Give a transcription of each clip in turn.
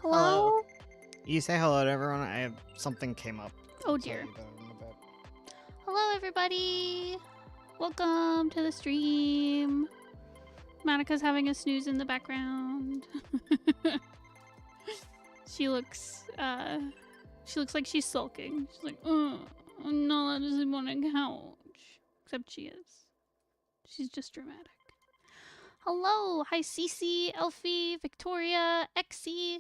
Hello? You say hello to everyone. Something came up. Oh dear. Hello everybody! Welcome to the stream. Monica's having a snooze in the background. She looks like she's sulking. She's like, oh, no, that doesn't want a couch. Except she is. She's just dramatic. Hello! Hi Cece, Elfie, Victoria, Exie,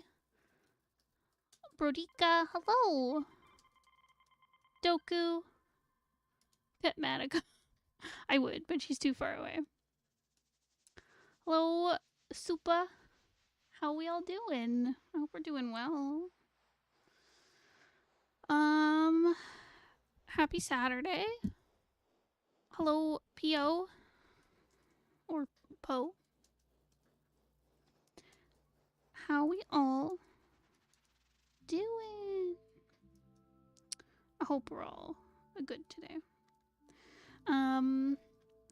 Brodica, hello! Doku, Petmatica. I would, but she's too far away. Hello, Supa. How we all doing? I hope we're doing well. Happy Saturday. Hello, P.O. Or Poe. How we all doing? I hope we're all good today.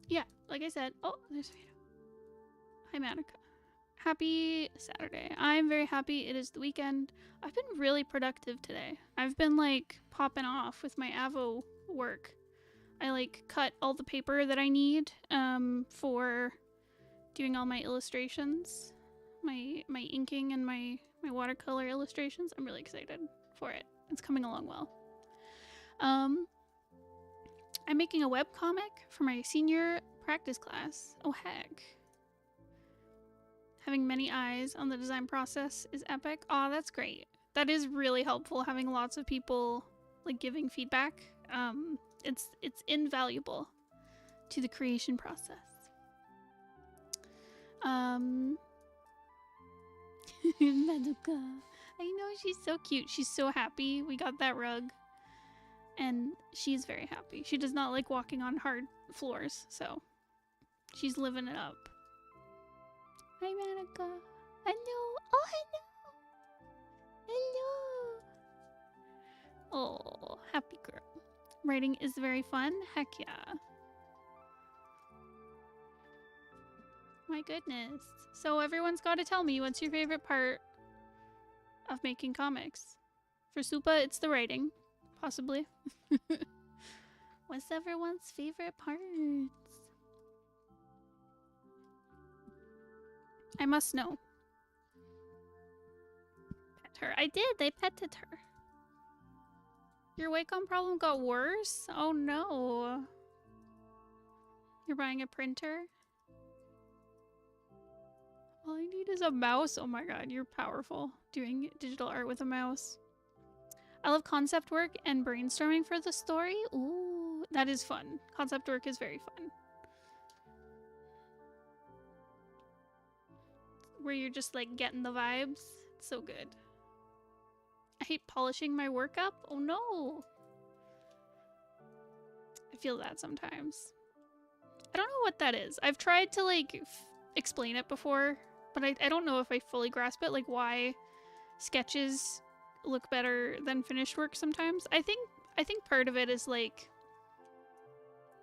Yeah, like I said, oh, there's Vito. Hi, Manica. Happy Saturday. I'm very happy it is the weekend. I've been really productive today. I've been like popping off with my Avo work. I like cut all the paper that I need for doing all my illustrations, my inking and my watercolor illustrations. I'm really excited for it. It's coming along well. I'm making a webcomic for my senior practice class. Oh, heck. Having many eyes on the design process is epic. Aw, that's great. That is really helpful, having lots of people like giving feedback. It's invaluable to the creation process. Madoka. I know, she's so cute. She's so happy we got that rug. And she's very happy. She does not like walking on hard floors, so she's living it up. Hi, Madoka. Hello. Oh, hello. Hello. Oh, happy girl. Writing is very fun. Heck yeah. My goodness. So everyone's got to tell me, what's your favorite part of making comics? For Supa, it's the writing, possibly. What's everyone's favorite parts? I must know. Pet her. I did. They petted her. Your Wacom problem got worse? Oh no. You're buying a printer? All I need is a mouse. Oh my god, you're powerful. Doing digital art with a mouse. I love concept work and brainstorming for the story. Ooh, that is fun. Concept work is very fun. Where you're just like getting the vibes. It's so good. I hate polishing my work up. Oh no. I feel that sometimes. I don't know what that is. I've tried to like explain it before, but I don't know if I fully grasp it. Like why sketches look better than finished work sometimes. I think part of it is like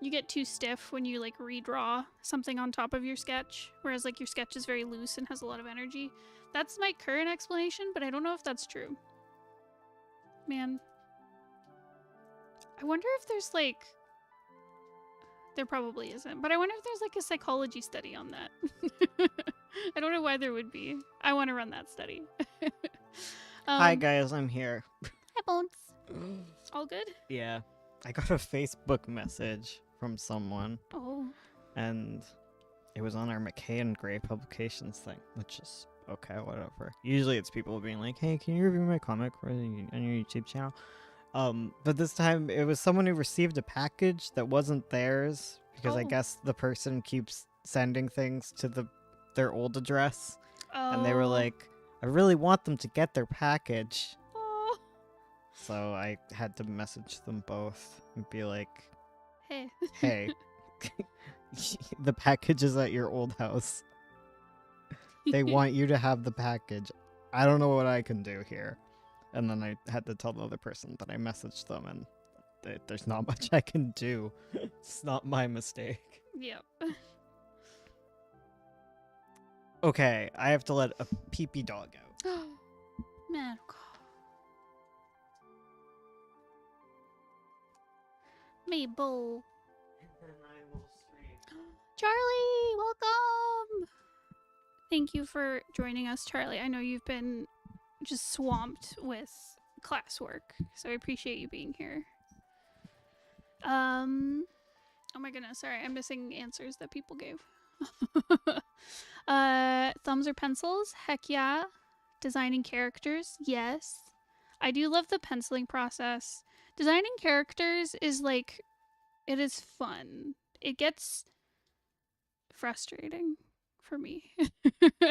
you get too stiff when you like redraw something on top of your sketch, whereas like your sketch is very loose and has a lot of energy. That's my current explanation, but I don't know if that's true. Man. I wonder if there's like... There probably isn't, but I wonder if there's like a psychology study on that. I don't know why there would be. I want to run that study. Hi guys, I'm here. Hi, Bones. All good? Yeah. I got a Facebook message from someone. Oh. And it was on our McKay and Gray publications thing, which is okay, whatever. Usually it's people being like, hey, can you review my comic on your YouTube channel? But this time it was someone who received a package that wasn't theirs because I guess the person keeps sending things to their old address. Oh. And they were like, I really want them to get their package. Oh. So I had to message them both and be like, hey, the package is at your old house. They want you to have the package. I don't know what I can do here. And then I had to tell the other person that I messaged them, and there's not much I can do. It's not my mistake. Yep. Okay, I have to let a pee-pee dog out. Man. Mabel. Charlie, welcome. Thank you for joining us, Charlie. I know you've been just swamped with classwork, so I appreciate you being here. Oh my goodness, sorry, I'm missing answers that people gave. Thumbs or pencils? Heck yeah. Designing characters? Yes. I do love the penciling process. Designing characters is like, it is fun. It gets frustrating for me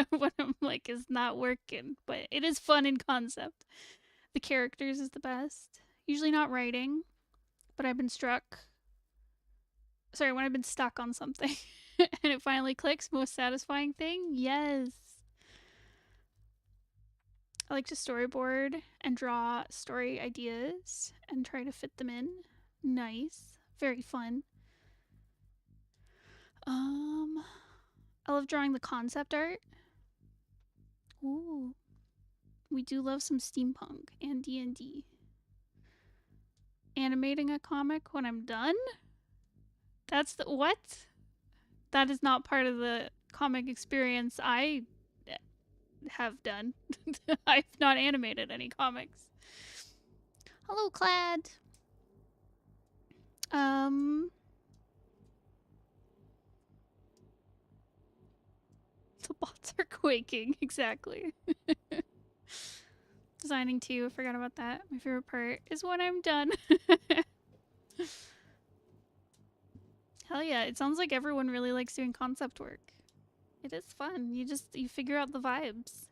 when I'm like, it's not working, but it is fun in concept. The characters is the best. Usually not writing, but I've been when I've been stuck on something and it finally clicks, most satisfying thing? Yes. I like to storyboard and draw story ideas and try to fit them in. Nice. Very fun. I love drawing the concept art. Ooh. We do love some steampunk and D&D. Animating a comic when I'm done? That's the... What? That is not part of the comic experience I have done. I've not animated any comics. Hello, Clad. Um, the bots are quaking. Exactly. Designing too. I forgot about that. My favorite part is when I'm done. Hell yeah! It sounds like everyone really likes doing concept work. It is fun. You figure out the vibes.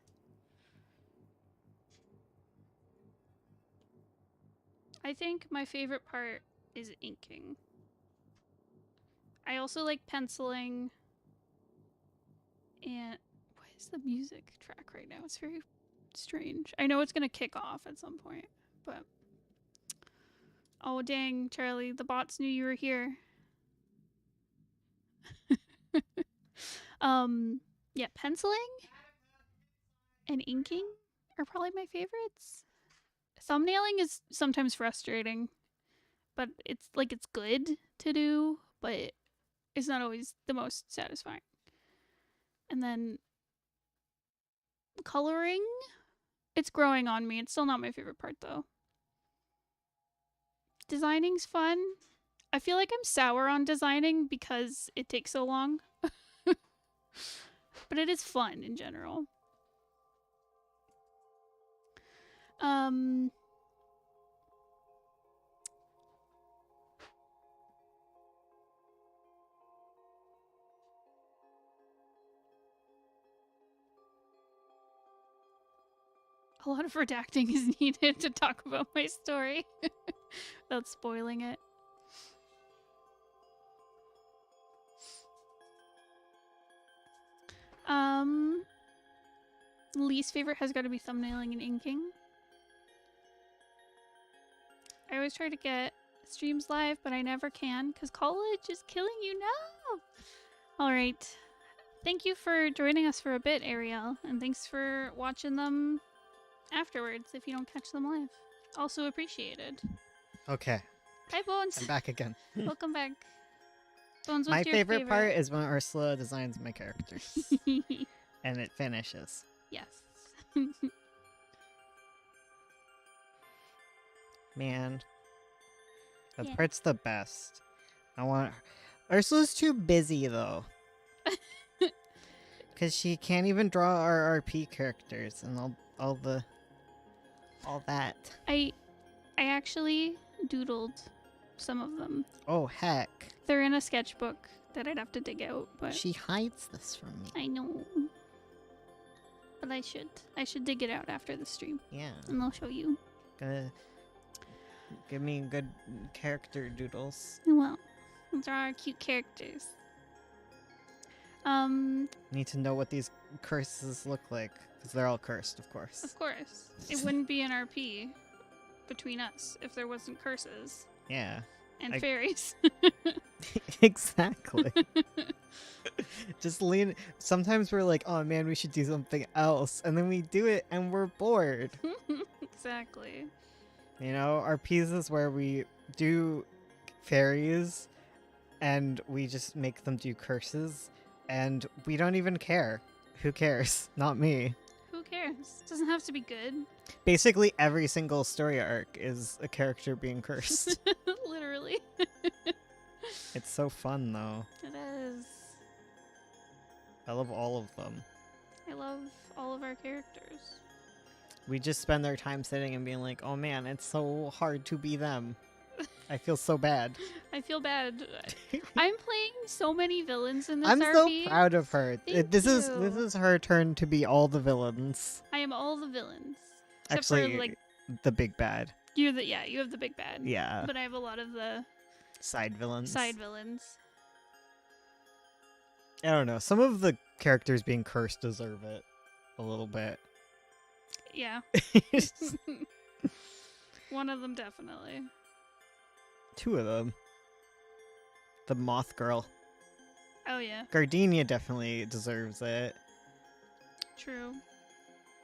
I think my favorite part is inking. I also like penciling. And what is the music track right now? It's very strange. I know it's gonna kick off at some point, but oh dang, Charlie, the bots knew you were here. Yeah, penciling and inking are probably my favorites. Thumbnailing is sometimes frustrating, but it's good to do, but it's not always the most satisfying. And then coloring, it's growing on me. It's still not my favorite part though. Designing's fun. I feel like I'm sour on designing because it takes so long. But it is fun in general. Um a lot of redacting is needed to talk about my story without spoiling it. Least favorite has got to be thumbnailing and inking. I always try to get streams live, but I never can because college is killing you now. All right. Thank you for joining us for a bit, Ariel, and thanks for watching them afterwards if you don't catch them live. Also appreciated. Okay, Hi, Bones. I'm back again. Welcome back. Bones, My what's your favorite part is when Ursula designs my characters. And it finishes. Yes. Man, that Yeah. part's the best. I want Ursula's too busy though. Cause she can't even draw our RP characters and all that. I actually doodled some of them. Oh heck. They're in a sketchbook that I'd have to dig out, but She hides this from me. I know. But I should dig it out after the stream. Yeah. And I'll show you. Give me good character doodles. Well, those are our cute characters. Need to know what these curses look like, because they're all cursed, of course. Of course. It wouldn't be an RP between us if there wasn't curses. Yeah. And fairies. Exactly. Just lean. Sometimes we're like, oh man, we should do something else. And then we do it and we're bored. Exactly. You know, our RPs is where we do fairies and we just make them do curses. And we don't even care. Who cares? Not me. Who cares? It doesn't have to be good. Basically, every single story arc is a character being cursed. Literally. It's so fun, though. It is. I love all of them. I love all of our characters. We just spend our time sitting and being like, oh man, it's so hard to be them. I feel so bad. I feel bad. I'm playing so many villains in this I'm RP. so proud of her. This you. is her turn to be all the villains. I am all the villains. Except Actually, for, like, the big bad. you have the big bad. Yeah. But I have a lot of the Side villains. side villains. I don't know. Some of the characters being cursed deserve it a little bit. Yeah. One of them definitely. Two of them. The Moth Girl. Oh yeah. Gardenia definitely deserves it. True.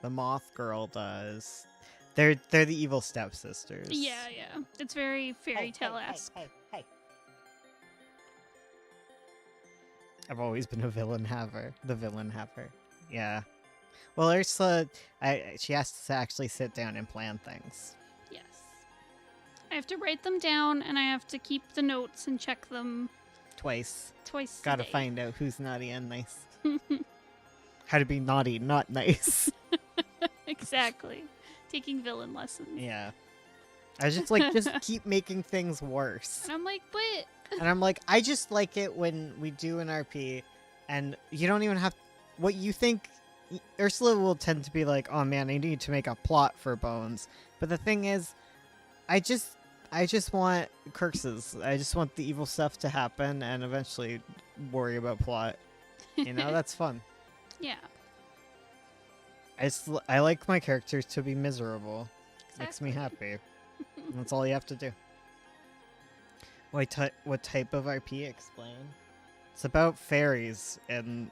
The Moth Girl does. They're the evil stepsisters. Yeah, yeah. It's very fairy tale-esque. Hey. I've always been a villain haver. The villain haver. Yeah. Well, Ursula, she has to actually sit down and plan things. Yes. I have to write them down, and I have to keep the notes and check them Twice. twice. Gotta a day. find out who's naughty and nice. How to be naughty, not nice. Exactly. Taking villain lessons. Yeah. I was just like, just keep making things worse. And I'm like, but And I'm like, I just like it when we do an RP and you don't even have what you think. Ursula will tend to be like, oh man, I need to make a plot for Bones. But the thing is, I just want curses. I just want the evil stuff to happen and eventually worry about plot. You know, that's fun. yeah. I like my characters to be miserable. Exactly. Makes me happy. That's all you have to do. What type of RP? Explain. It's about fairies and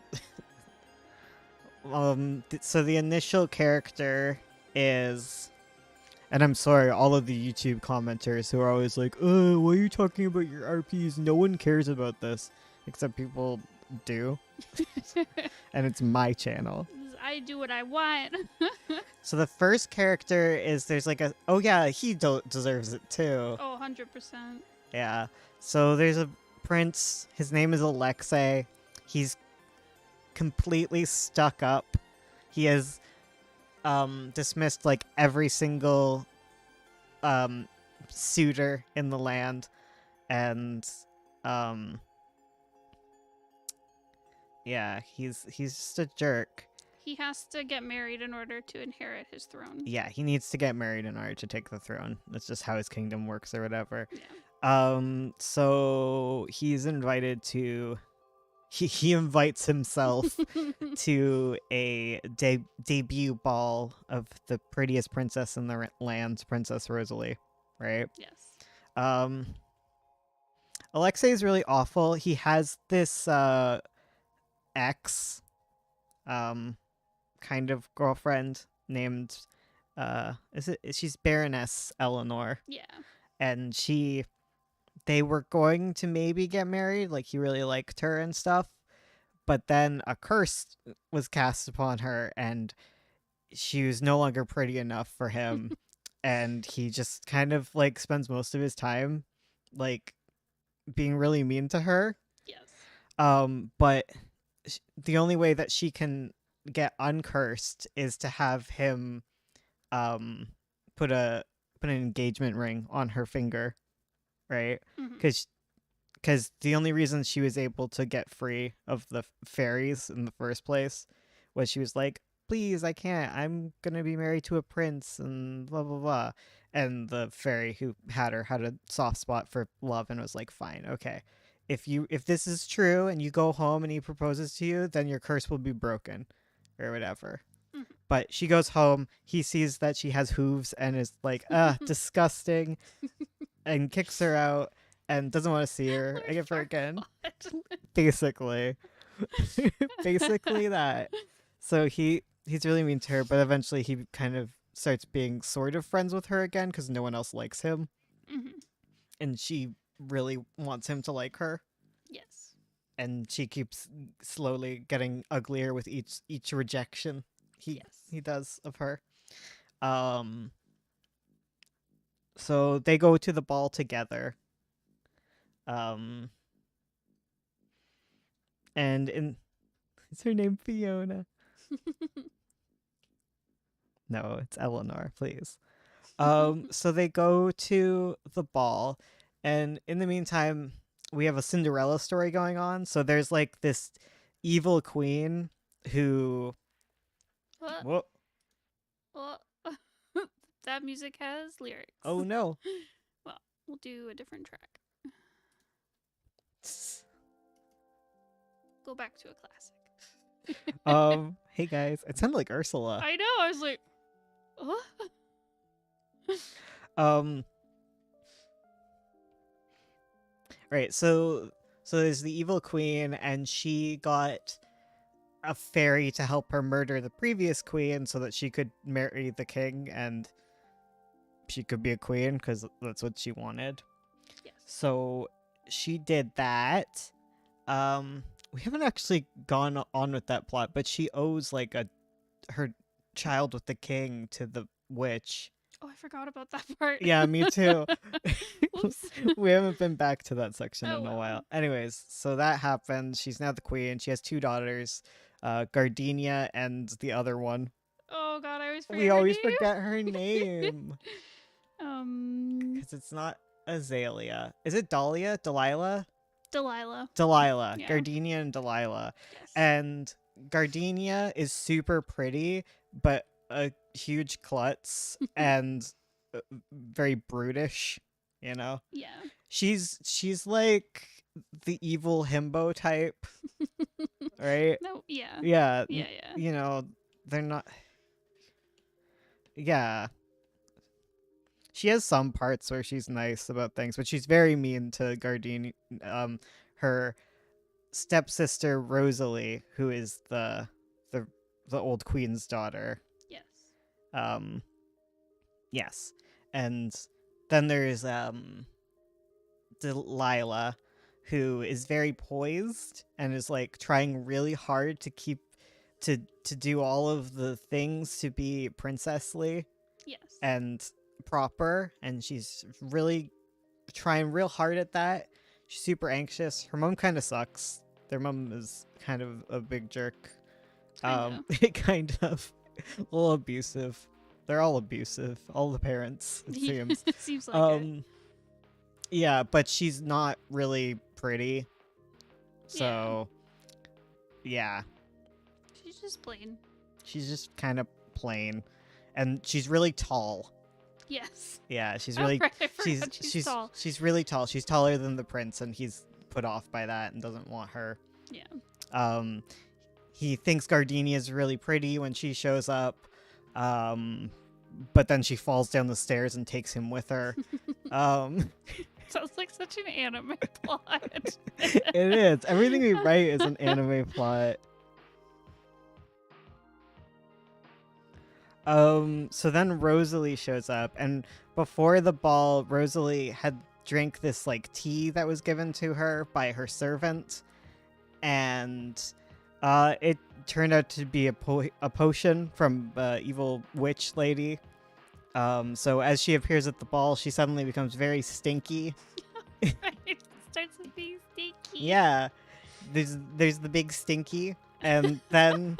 so the initial character is, and I'm sorry, all of the YouTube commenters who are always like, "Oh, why are you talking about your RPs? No one cares about this," except people do, and it's my channel. I do what I want. So the first character is there's like a oh yeah he deserves it too. Oh, 100%. Yeah. So there's a prince. His name is Alexei. He's completely stuck up. He has dismissed like every single suitor in the land, and yeah, he's just a jerk. He has to get married in order to inherit his throne. Yeah, he needs to get married in order to take the throne. That's just how his kingdom works or whatever. Yeah. So he's invited to he invites himself to a debut ball of the prettiest princess in the land, Princess Rosalie, right? Yes. Alexei is really awful. He has this ex kind of girlfriend named she's Baroness Eleanor. Yeah. And they were going to maybe get married, like he really liked her and stuff, but then a curse was cast upon her and she was no longer pretty enough for him. And he just kind of like spends most of his time like being really mean to her. Yes. But the only way that she can get uncursed is to have him put an engagement ring on her finger, right? Because the only reason she was able to get free of the fairies in the first place was she was like, please, I can't, I'm gonna be married to a prince and blah blah blah. And the fairy who had her had a soft spot for love and was like, fine, okay, if this is true and you go home and he proposes to you, then your curse will be broken or whatever. But she goes home, he sees that she has hooves and is like, disgusting, and kicks her out and doesn't want to see her ever again. Basically. Basically that. So he's really mean to her, but eventually he kind of starts being sort of friends with her again because no one else likes him. And she really wants him to like her. Yes. And she keeps slowly getting uglier with each rejection he does of her. So they go to the ball together. And is her name Fiona? No, it's Eleanor, please. So they go to the ball, and in the meantime, we have a Cinderella story going on. So there's like this evil queen who. Whoa. Well, that music has lyrics. Oh no. Well, we'll do a different track. Go back to a classic. Hey guys, it sounded like Ursula. I know. I was like, what? Right, so there's the evil queen, and she got a fairy to help her murder the previous queen so that she could marry the king and she could be a queen because that's what she wanted. Yes. So she did that. We haven't actually gone on with that plot, but she owes like her child with the king to the witch. Oh, I forgot about that part. Yeah, me too. Whoops. We haven't been back to that section Oh, in a well. while. Anyways, so that happened. She's now the queen. She has two daughters, Gardenia and the other one. Oh god, I always forget We her always name. forget her name um, because it's not Azalea. Is it Dahlia? Delilah? Delilah. Delilah. Yeah. Gardenia and Delilah. Yes. And Gardenia is super pretty, but a huge klutz and very brutish, you know? Yeah. She's like the evil himbo type, right? No. Yeah. Yeah, Yeah. Yeah. you know, they're not. Yeah, she has some parts where she's nice about things, but she's very mean to Gardini. Her stepsister Rosalie, who is the the old queen's daughter. Yes. Yes, and then there's Delilah, who is very poised and is like trying really hard to keep to do all of the things to be princessly Yes. and proper, and she's really trying real hard at that. She's super anxious. Her mom kind of sucks. Their mom is kind of a big jerk. Kinda. Kind of a little abusive. They're all abusive. All the parents, it seems. Seems like it. Yeah, but she's not really pretty. So, yeah. She's just plain. She's just kind of plain, and she's really tall. Yes. Yeah, she's Oh, really right, I forgot she's tall. she's really tall. She's taller than the prince, and he's put off by that and doesn't want her. Yeah. He thinks Gardenia is really pretty when she shows up, but then she falls down the stairs and takes him with her. Sounds like such an anime plot. It is. Everything we write is an anime plot. So then Rosalie shows up, and before the ball, Rosalie had drank this like tea that was given to her by her servant, and it turned out to be a potion from evil witch lady. So as she appears at the ball, she suddenly becomes very stinky. It starts with being stinky. Yeah, there's the big stinky, and then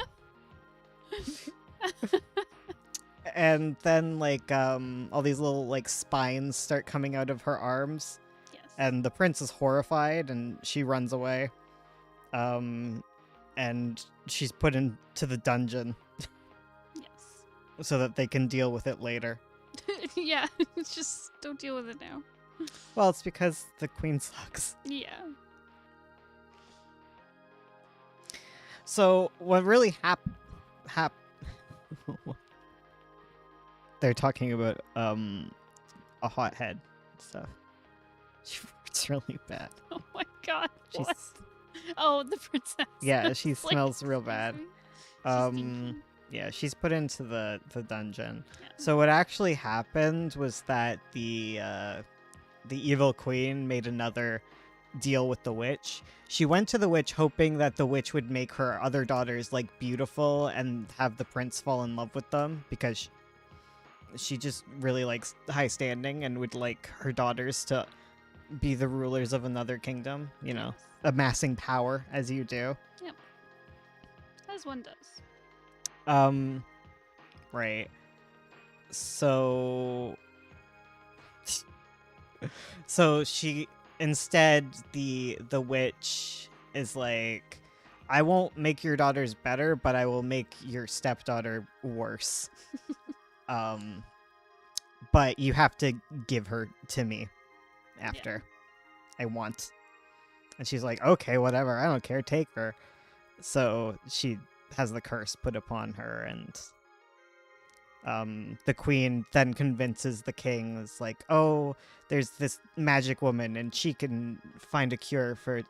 and then like all these little like spines start coming out of her arms, Yes. and the prince is horrified and she runs away, and she's put into the dungeon Yes. so that they can deal with it later. Yeah. Just don't deal with it now. Well, it's because the queen sucks. Yeah. So what really they're talking about a hothead stuff. It's really bad. Oh my god. She's, What? Oh, the princess. yeah, she It's like, smells real excuse bad. me? She's stinky. Yeah, she's put into the dungeon. Yeah. So what actually happened was that the evil queen made another deal with the witch. She went to the witch hoping that the witch would make her other daughters like beautiful and have the prince fall in love with them, because she just really likes high standing and would like her daughters to be the rulers of another kingdom, you know, Yes. amassing power as you do. As one does. Right. So she instead the witch is like, I won't make your daughters better, but I will make your stepdaughter worse. But you have to give her to me after. I want. And she's like, okay, whatever, I don't care, take her. So she has the curse put upon her, and the queen then convinces the king, is like, oh, there's this magic woman and she can find a cure for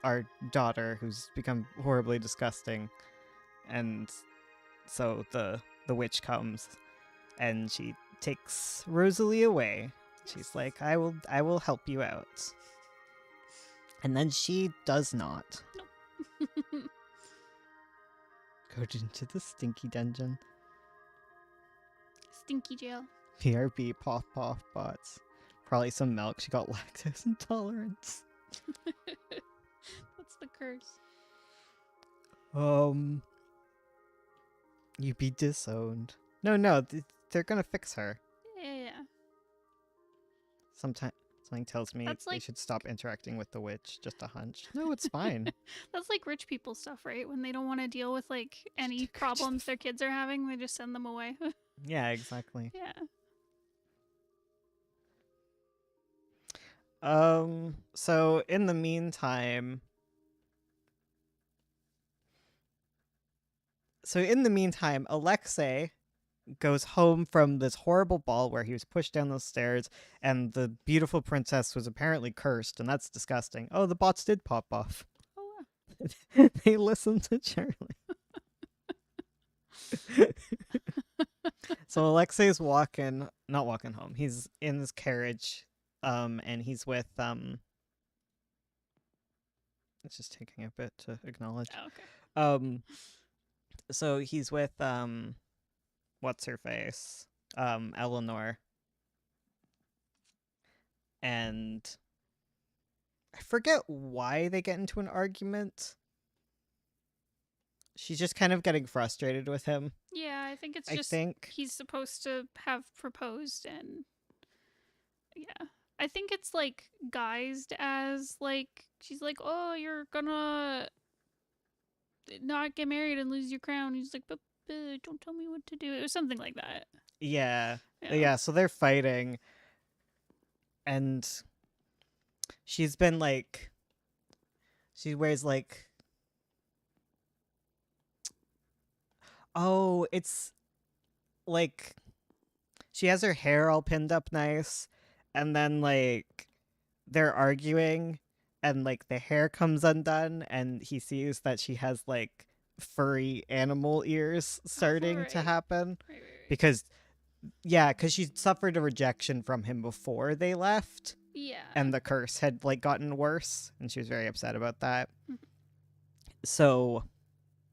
our daughter who's become horribly disgusting. And so the witch comes and she takes Rosalie away. She's like, I will help you out. And then she does not. Nope. Go into the stinky dungeon. Stinky jail. BRB pop off bots. Probably some milk. She got lactose intolerance. That's the curse. You be disowned. No, they're gonna fix her. Yeah. Something tells me That's they like- should stop interacting with the witch. Just a hunch. No, it's fine. That's like rich people stuff, right? When they don't want to deal with like any problems their kids are having, they just send them away. Yeah, exactly. Yeah. So in the meantime, Alexei goes home from this horrible ball where he was pushed down the stairs and the beautiful princess was apparently cursed, and that's disgusting. Oh, the bots did pop off. Oh, They listened to Charlie. So Alexei's not walking home. He's in his carriage, and he's with It's just taking a bit to acknowledge. Oh, okay. So he's with what's her face, Eleanor, and I forget why they get into an argument. She's just kind of getting frustrated with him. Yeah, I think it's I just think he's supposed to have proposed, and yeah. I think it's like guised as like she's like, "Oh, you're gonna not get married and lose your crown." He's like, "But don't tell me what to do." It was something like that. yeah. So they're fighting, and she's been like, she wears like, oh, it's like she has her hair all pinned up nice, and then like they're arguing, and like the hair comes undone, and he sees that she has like furry animal ears starting to right. happen Right. because she suffered a rejection from him before they left, Yeah. and the curse had like gotten worse, and she was very upset about that. Mhm. So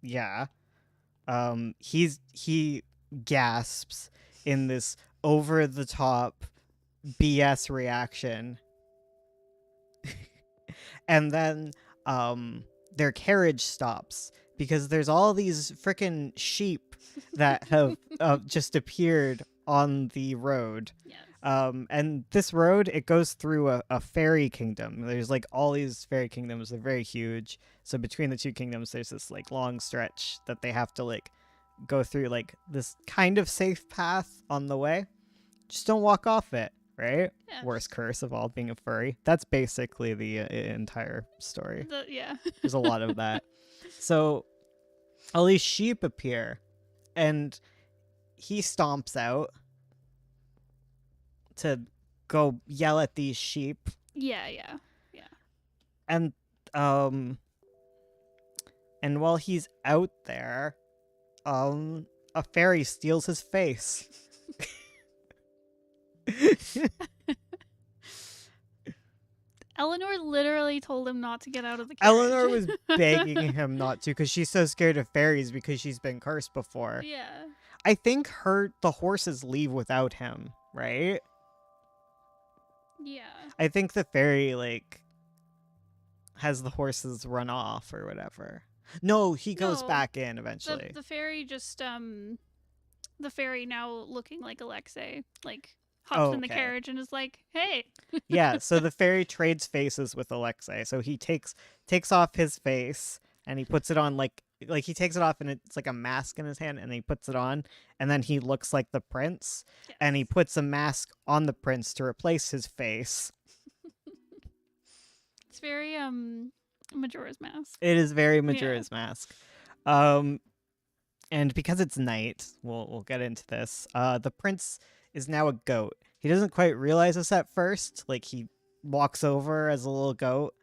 yeah, he gasps in this over the top BS reaction. And then their carriage stops because there's all these freaking sheep that have just appeared on the road. Yes. And this road, it goes through a fairy kingdom. There's like all these fairy kingdoms. They're very huge. So between the two kingdoms, there's this like long stretch that they have to like go through, like this kind of safe path on the way. Just don't walk off it, right? Yeah. Worst curse of all, being a furry. That's basically the entire story. Yeah. There's a lot of that. So all these sheep appear, and he stomps out to go yell at these sheep. Yeah. And while he's out there, a fairy steals his face. Eleanor literally told him not to get out of the carriage. Eleanor was begging him not to because she's so scared of fairies because she's been cursed before. Yeah. I think the horses leave without him, right? Yeah. I think the fairy like has the horses run off or whatever. No, he goes No, back in eventually. The fairy just the fairy now looking like Alexei like hops in the Okay. carriage and is like, "Hey." Yeah, so the fairy trades faces with Alexei. So he takes off his face and he puts it on like he takes it off and it's like a mask in his hand, and he puts it on, and then he looks like the prince, Yes. and he puts a mask on the prince to replace his face. It's very Majora's Mask. It is very Majora's Mask. And because it's night, we'll get into this. The prince is now a goat. He doesn't quite realize this at first. Like, he walks over as a little goat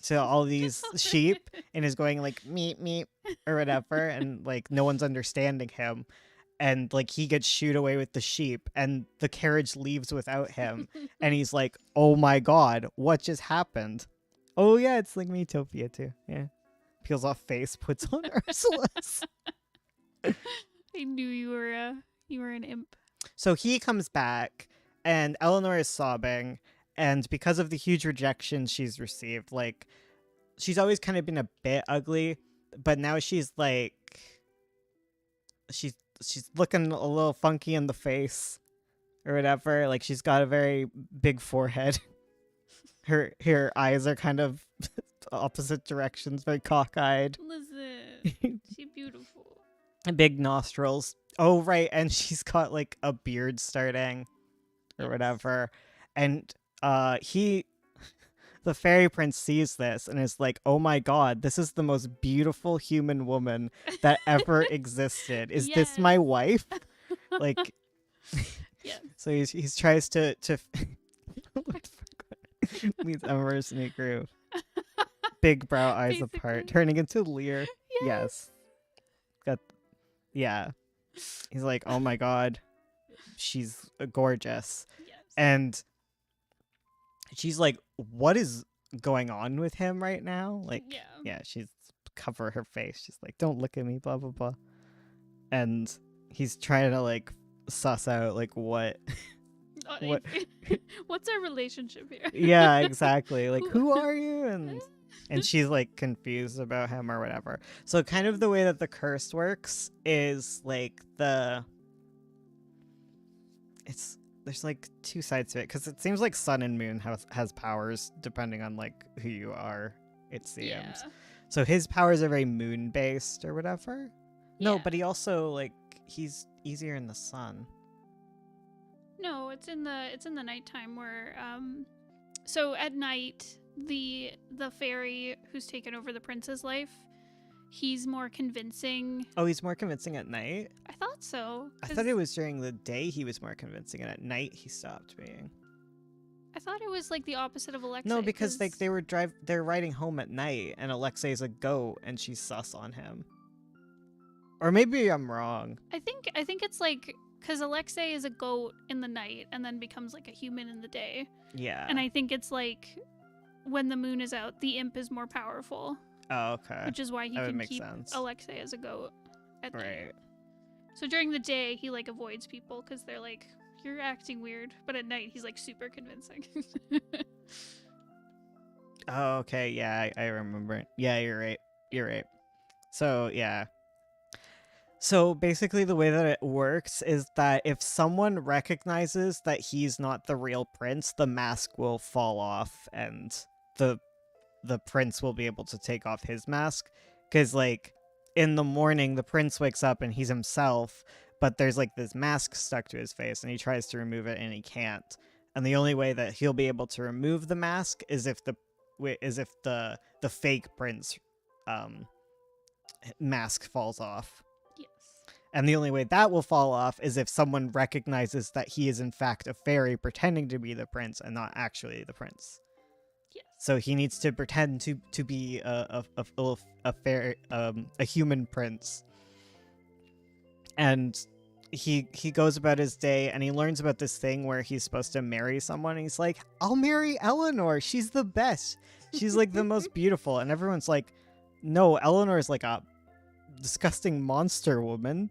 to all these sheep and is going like meep meep or whatever, and like no one's understanding him, and like he gets shooed away with the sheep and the carriage leaves without him, and he's like, oh my god, what just happened? Oh yeah, it's like Miitopia too. Yeah, peels off face, puts on Ursula's. I knew you were an imp. So he comes back, and Eleanor is sobbing, and because of the huge rejection she's received, like, she's always kind of been a bit ugly, but now she's like, she's she's looking a little funky in the face or whatever. Like, she's got a very big forehead. Her eyes are kind of opposite directions, very cockeyed. Listen, she's beautiful. Big nostrils. Oh, right, and she's got like a beard starting or Yes. whatever. And he the fairy prince sees this and is like, "Oh my god, this is the most beautiful human woman that ever existed. Is this my Yes. wife?" Like, Yes. so he tries to what the fuck means Emerson Groove. Big brow eyes apart, Basically. turning into Lear. Yes. Yes. Got yeah. He's like, "Oh my god, she's gorgeous." Yes. And she's like, "What is going on with him right now?" Like, yeah, she's cover her face. She's like, "Don't look at me, blah blah blah." And he's trying to like suss out like what what What's our relationship here? yeah, exactly. Like, who are you? And she's like confused about him or whatever. So kind of the way that the curse works is like there's like two sides to it, because it seems like sun and moon has powers depending on like who you are, it seems. Yeah. So his powers are very moon based or whatever. No, Yeah. but he also like he's easier in the sun. No, it's in the nighttime where so at night the fairy who's taken over the prince's life, he's more convincing. Oh, he's more convincing at night? I thought so. I thought it was during the day he was more convincing, and at night he stopped being. I thought it was like the opposite of Alexei. No, because like they're riding home at night, and Alexei's a goat, and she's sus on him. Or maybe I'm wrong. I think it's like because Alexei is a goat in the night and then becomes like a human in the day. Yeah. And I think it's like when the moon is out, the imp is more powerful. Oh, okay. Which is why he That would can make keep sense. Alexei as a goat at night. Right. So during the day, he like avoids people because they're like, "You're acting weird," but at night, he's like super convincing. Oh, okay. Yeah, I remember. Yeah, you're right. You're right. So, yeah. So basically the way that it works is that if someone recognizes that he's not the real prince, the mask will fall off and the prince will be able to take off his mask. Because like in the morning the prince wakes up and he's himself, but there's like this mask stuck to his face and he tries to remove it and he can't. And the only way that he'll be able to remove the mask is if the fake prince mask falls off. Yes. And the only way that will fall off is if someone recognizes that he is in fact a fairy pretending to be the prince and not actually the prince. Yes. So he needs to pretend to be a fairy, a human prince. And he goes about his day and he learns about this thing where he's supposed to marry someone. And he's like, "I'll marry Eleanor. She's the best. She's like the most beautiful." And everyone's like, "No, Eleanor's like a disgusting monster woman."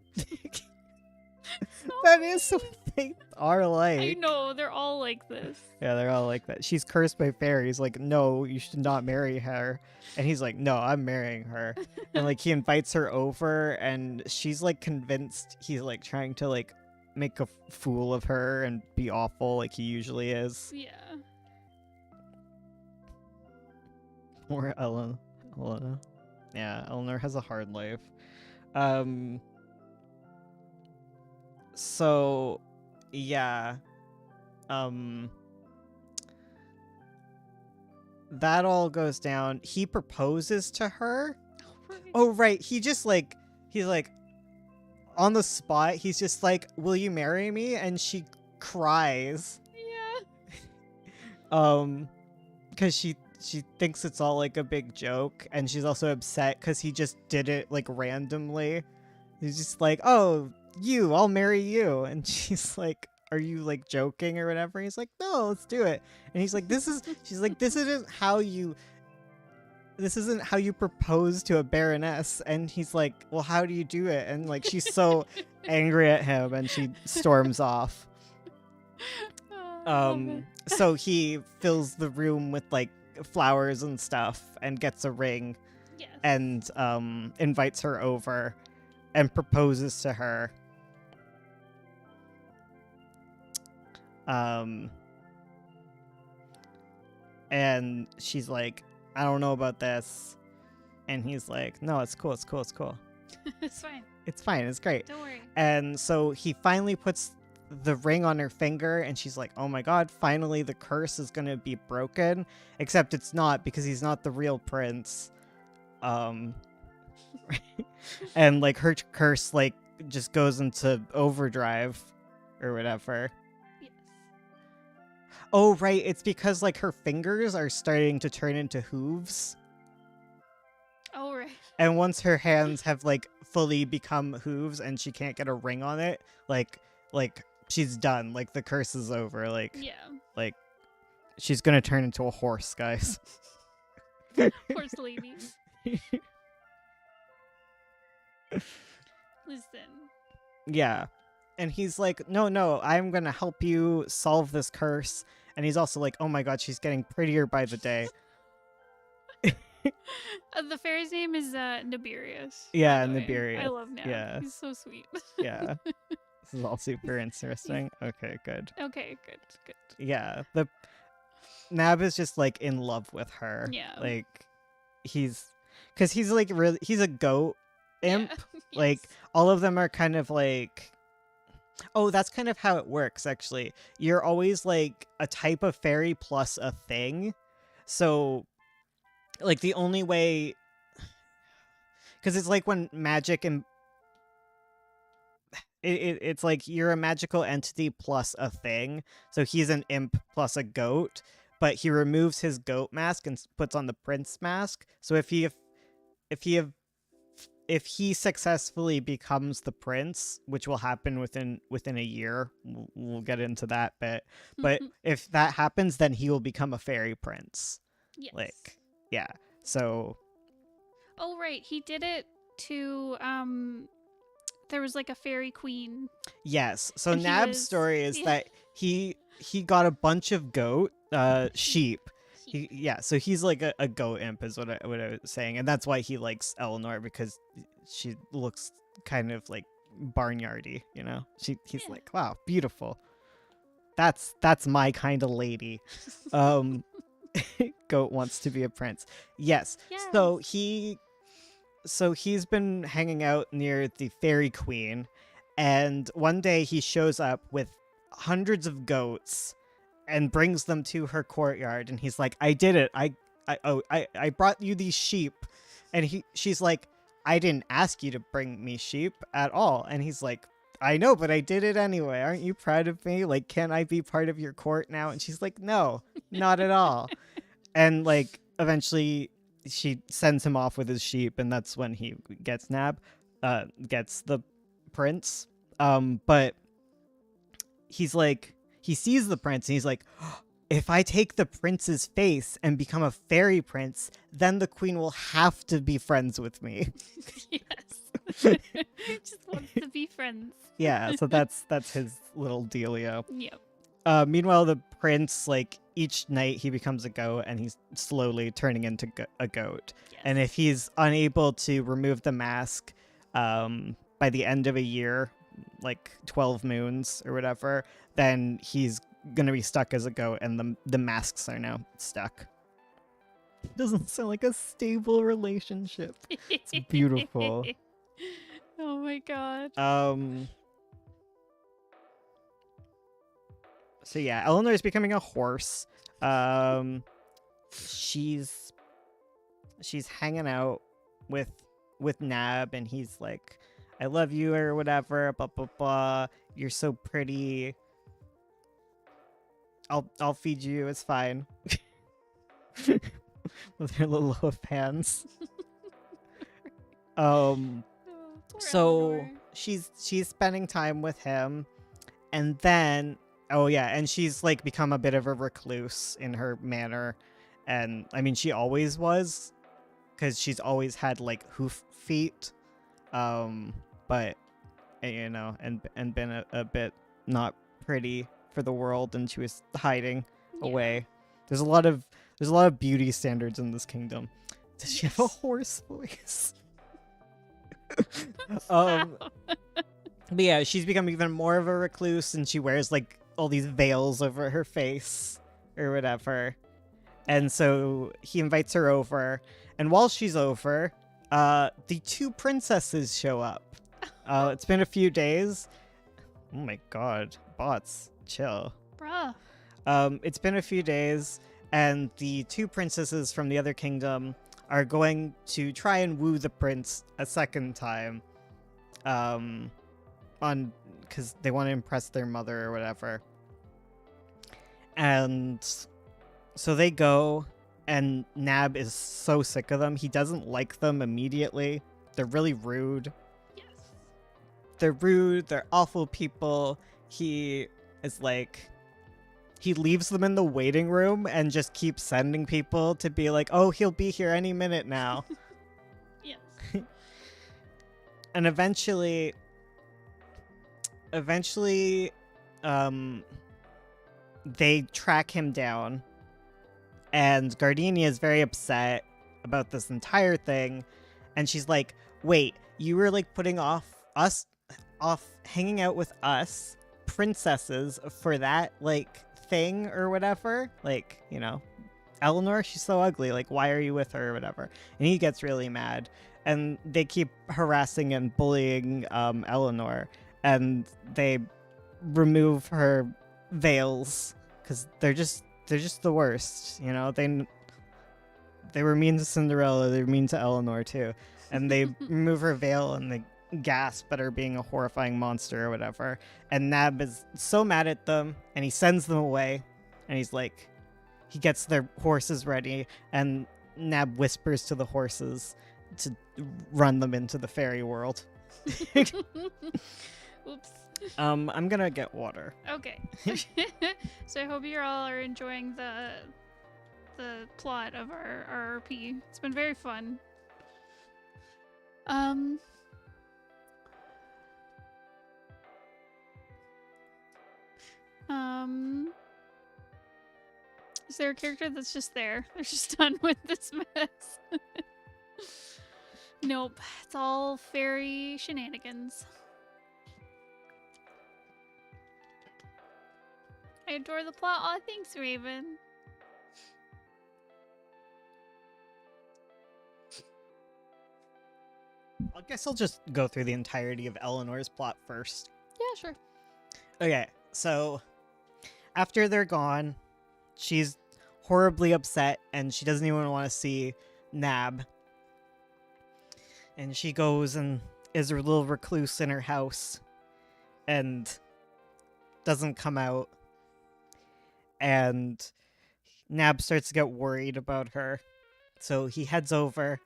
That is what they are like. I know, they're all like this. Yeah, they're all like that. She's cursed by fairies. Like, no, you should not marry her. And he's like, "No, I'm marrying her." And like he invites her over and she's like convinced he's like trying to like make a fool of her and be awful like he usually is. Yeah. Or Elena. Yeah, Eleanor has a hard life. So yeah. That all goes down. He proposes to her. Oh right. He just like he's like on the spot, he's just like, "Will you marry me?" And she cries. Yeah. Because she thinks it's all like a big joke, and she's also upset because he just did it like randomly. He's just like, "Oh, I'll marry you," and she's like, "Are you like joking or whatever?" He's like, "No, let's do it." And he's like, she's like, "This isn't how you this isn't how you propose to a baroness. And he's like, well, how do you do it? And like, she's so angry at him, and she storms off. Love it. So he fills the room with like flowers and stuff and gets a ring Yes. and invites her over and proposes to her. And she's like, I don't know about this. And he's like, no, it's cool, it's cool, it's cool. It's fine. It's fine, it's great. Don't worry. And so he finally puts the ring on her finger, and she's like, oh my god, finally the curse is gonna be broken. Except it's not, because he's not the real prince. And like her curse like just goes into overdrive or whatever. Yes. Oh right, it's because like her fingers are starting to turn into hooves. Oh, right. And once her hands have like fully become hooves and she can't get a ring on it, like she's done. Like the curse is over. Like Yeah. like she's gonna turn into a horse, guys. Horse lady. Listen. Yeah. And he's like, no, I'm gonna help you solve this curse. And he's also like, oh my god, she's getting prettier by the day. The fairy's name is Nibirius. Yeah, by the way. Nibirius. I love Nab. Yeah. He's so sweet. Yeah. This is all super interesting. Okay, good. Okay, good. Yeah. The Nab is just like in love with her. Yeah. Like because he's like really, he's a goat imp. Yeah. Like Yes. all of them are kind of like, oh, that's kind of how it works actually. You're always like a type of fairy plus a thing. So like the only way, because it's like when magic and it's like you're a magical entity plus a thing. So he's an imp plus a goat, but he removes his goat mask and puts on the prince mask. So if he successfully becomes the prince, which will happen within a year, we'll get into that bit. But if that happens, then he will become a fairy prince. Yes. Like, yeah. So. Oh right, he did it to there was like a fairy queen. Yes. So And he Nab's was- story is yeah. that he got a bunch of sheep. So he's like a goat imp is what I was saying, and that's why he likes Eleanor, because she looks kind of like barnyardy, you know. He's Yeah. like, wow, beautiful. That's my kind of lady. Goat wants to be a prince. Yes. So he's been hanging out near the fairy queen, and one day he shows up with hundreds of goats and brings them to her courtyard, and he's like, I did it. I brought you these sheep. And she's like, I didn't ask you to bring me sheep at all. And he's like, I know, but I did it anyway. Aren't you proud of me? Like, can I be part of your court now? And she's like, no, not at all. And like eventually she sends him off with his sheep, and that's when he gets gets the prince. But he's like, he sees the prince and he's like, if I take the prince's face and become a fairy prince, then the queen will have to be friends with me. Yes. Just wants to be friends. Yeah, so that's his little dealio. Yep. Meanwhile, the prince, like, each night he becomes a goat, and he's slowly turning into a goat. Yes. And if he's unable to remove the mask by the end of a year, like 12 moons or whatever, then he's gonna be stuck as a goat, and the masks are now stuck. Doesn't sound like a stable relationship. It's beautiful. Oh my god. So yeah, Eleanor is becoming a horse. She's hanging out with Nab, and he's like, I love you or whatever, blah blah blah. You're so pretty. I'll feed you, it's fine. With her little hoof hands. Poor So Eleanor. she's spending time with him, and then and she's like become a bit of a recluse in her manner, and I mean she always was, because she's always had like hoof feet, but you know, and been a bit not pretty for the world, and she was hiding away. There's a lot of beauty standards in this kingdom. Does she have a horse voice? But yeah, she's become even more of a recluse, and she wears like all these veils over her face or whatever. And so he invites her over, and while she's over, the two princesses show up. It's been a few days. Oh my god, bots, chill. Bruh. It's been a few days, and the two princesses from the other kingdom are going to try and woo the prince a second time. Because they want to impress their mother or whatever. And so they go, and Nab is so sick of them. He doesn't like them immediately. They're really rude. Yes. They're rude. They're awful people. He is like... He leaves them in the waiting room and just keeps sending people to be like, oh, he'll be here any minute now. Yes. And eventually, they track him down, and Gardenia is very upset about this entire thing, and she's like, wait, you were like putting off hanging out with us princesses for that like thing or whatever, like, you know, Eleanor, she's so ugly, like, why are you with her or whatever? And he gets really mad, and they keep harassing and bullying Eleanor, and they remove her veils because they're just the worst, you know. They were mean to Cinderella, they were mean to Eleanor too, and they remove her veil and they gasp at her being a horrifying monster or whatever. And Nab is so mad at them, and he sends them away, and he's like, he gets their horses ready, and Nab whispers to the horses to run them into the fairy world. Oops. I'm gonna get water. Okay. So I hope you all are enjoying the plot of our RP. It's been very fun. Is there a character that's just there? They're just done with this mess. Nope. It's all fairy shenanigans. I adore the plot. Aw, thanks, Raven. I guess I'll just go through the entirety of Eleanor's plot first. Yeah, sure. Okay, so after they're gone, she's horribly upset, and she doesn't even want to see Nab. And she goes and is a little recluse in her house and doesn't come out. And Nab starts to get worried about her. So he heads over,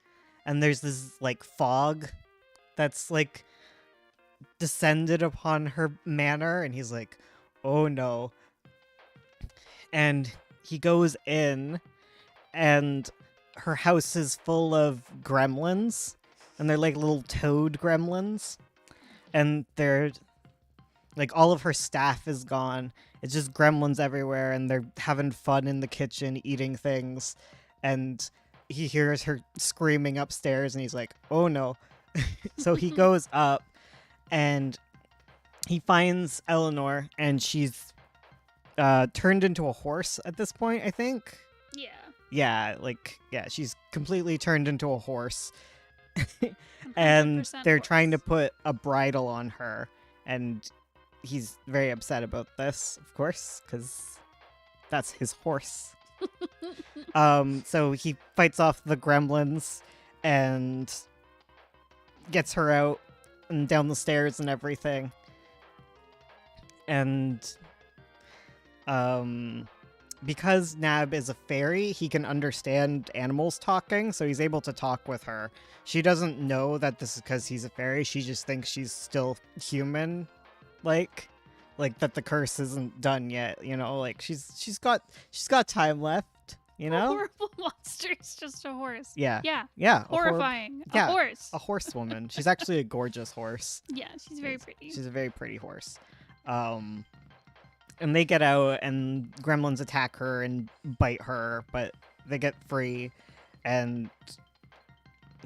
and there's this like fog that's like descended upon her manor, and he's like, oh no. And he goes in, and her house is full of gremlins, and they're like little toad gremlins, and they're like, all of her staff is gone. It's just gremlins everywhere, and they're having fun in the kitchen eating things, and he hears her screaming upstairs, and he's like, oh no. So he goes up, and he finds Eleanor, and she's turned into a horse at this point, I think. Yeah. Yeah, she's completely turned into a horse. And they're trying to put a bridle on her, and he's very upset about this, of course, because that's his horse. So he fights off the gremlins and gets her out and down the stairs and everything. And because Nab is a fairy, he can understand animals talking, so he's able to talk with her. She doesn't know that this is because he's a fairy. She just thinks she's still human, like that the curse isn't done yet. You know, like she's got time left. you A know? horrible monster is just a horse. Yeah. Yeah. Yeah. Horrifying. yeah. A horse. A horsewoman. She's actually a gorgeous horse. Yeah, she's very pretty. She's a very pretty horse. And they get out, and gremlins attack her and bite her, but they get free, and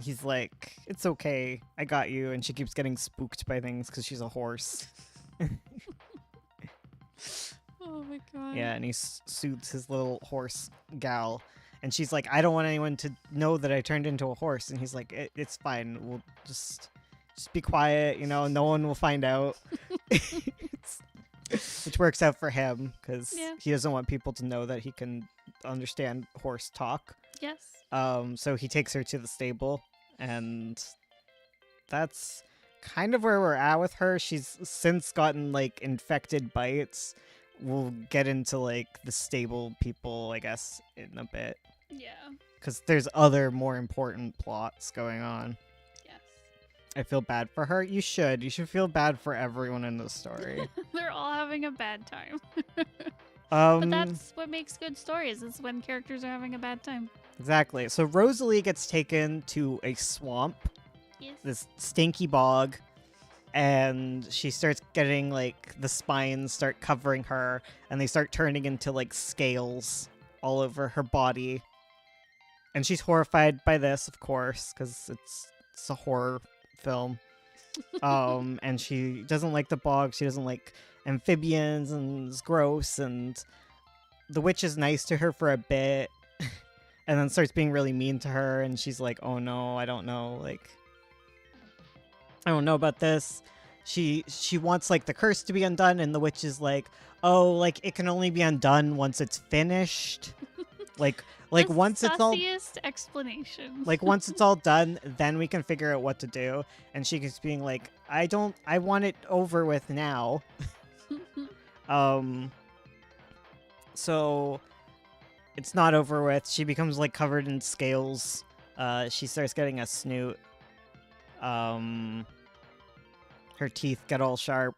he's like, "It's okay, I got you." And she keeps getting spooked by things because she's a horse. Oh my god. Yeah, and he soothes his little horse gal, and she's like, "I don't want anyone to know that I turned into a horse." And he's like, "It's fine. We'll just be quiet. You know, no one will find out." Which works out for him because he doesn't want people to know that he can understand horse talk. Yes. So he takes her to the stable, and that's kind of where we're at with her. She's since gotten like infected bites. We'll get into like the stable people, I guess, in a bit. Yeah. Because there's other more important plots going on. Yes. I feel bad for her. You should. You should feel bad for everyone in the story. They're all having a bad time. But But that's what makes good stories. Is when characters are having a bad time. Exactly. So Rosalie gets taken to a swamp, Yes. this stinky bog, and she starts getting like the spines start covering her, and they start turning into like scales all over her body. And she's horrified by this, of course, because it's a horror film. And she doesn't like the bog. She doesn't like amphibians, and it's gross. And the witch is nice to her for a bit, and then starts being really mean to her. And she's like, "Oh no, I don't know. Like, I don't know about this." She wants like the curse to be undone, and the witch is like, "Oh, like it can only be undone once it's finished." like The once it's all sussiest explanation. like once it's all done, then we can figure out what to do. And she keeps being like, I want it over with now. So it's not over with. She becomes like covered in scales. She starts getting a snoot. Her teeth get all sharp.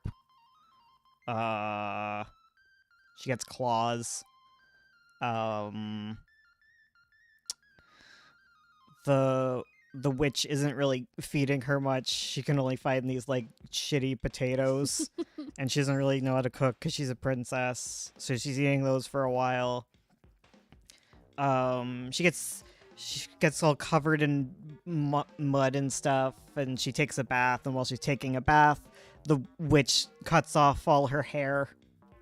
She gets claws. The witch isn't really feeding her much. She can only find these like shitty potatoes, and she doesn't really know how to cook because she's a princess. So she's eating those for a while. She gets all covered in mud and stuff, and she takes a bath. And while she's taking a bath, the witch cuts off all her hair.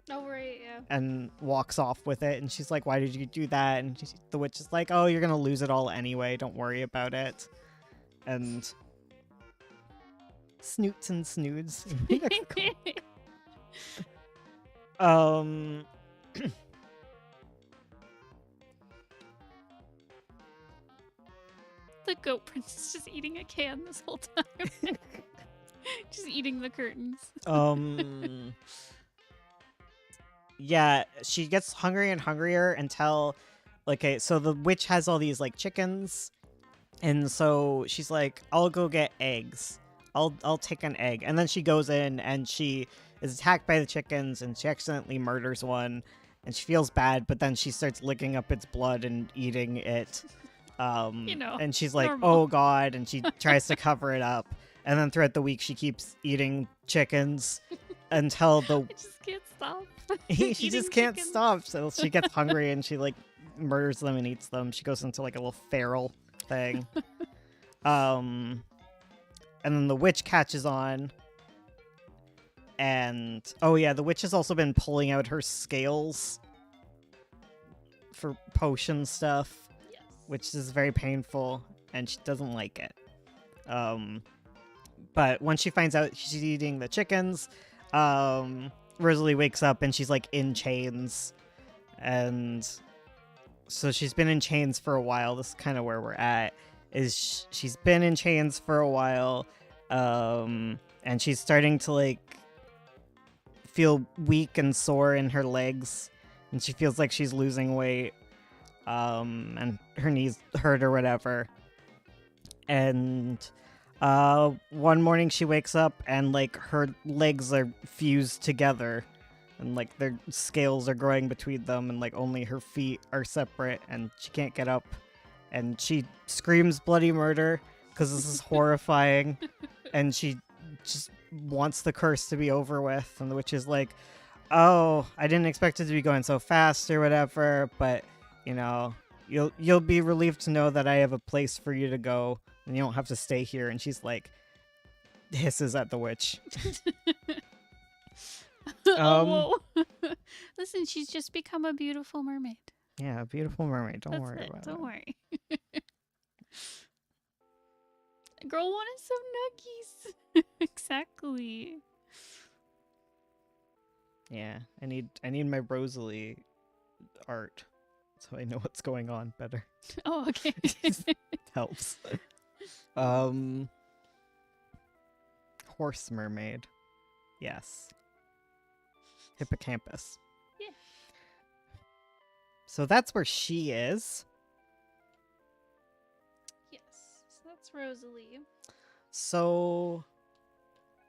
Oh right, yeah. And walks off with it, and she's like, "Why did you do that?" And the witch is like, "Oh, you're gonna lose it all anyway. Don't worry about it." And snoots and snoods. The goat prince is just eating a can this whole time. Just eating the curtains. Yeah, she gets hungrier and hungrier until, okay, so the witch has all these like chickens, and so she's like, "I'll go get eggs. I'll take an egg." And then she goes in and she is attacked by the chickens, and she accidentally murders one, and she feels bad, but then she starts licking up its blood and eating it. And she's like, normal. "Oh god," and she tries to cover it up. And then throughout the week she keeps eating chickens until the I just can't stop. she Eating just can't chickens. stop. So she gets hungry and she like murders them and eats them. She goes into like a little feral thing. And then the witch catches on. And oh yeah, the witch has also been pulling out her scales for potion stuff, Yes. which is very painful, and she doesn't like it. But once she finds out she's eating the chickens, Rosalie wakes up and she's like in chains, and so she's been in chains for a while. This is kind of where we're at. She's been in chains for a while, and she's starting to like feel weak and sore in her legs, and she feels like she's losing weight, and her knees hurt or whatever. And one morning she wakes up and like her legs are fused together, and like their scales are growing between them, and like only her feet are separate, and she can't get up, and she screams bloody murder because this is horrifying, and she just wants the curse to be over with, and the witch is like, oh, I didn't expect it to be going so fast or whatever, but you know, you'll be relieved to know that I have a place for you to go and you don't have to stay here. And she's like, hisses at the witch. Oh, whoa. Listen, she's just become a beautiful mermaid. Yeah, a beautiful mermaid. Don't That's worry it. about Don't it. worry. Girl wanted some nuggies. Exactly. Yeah, I need my Rosalie art so I know what's going on better. Oh, okay. Helps. Horse mermaid. Yes. Hippocampus. Yeah. So that's where she is. Yes. So that's Rosalie. So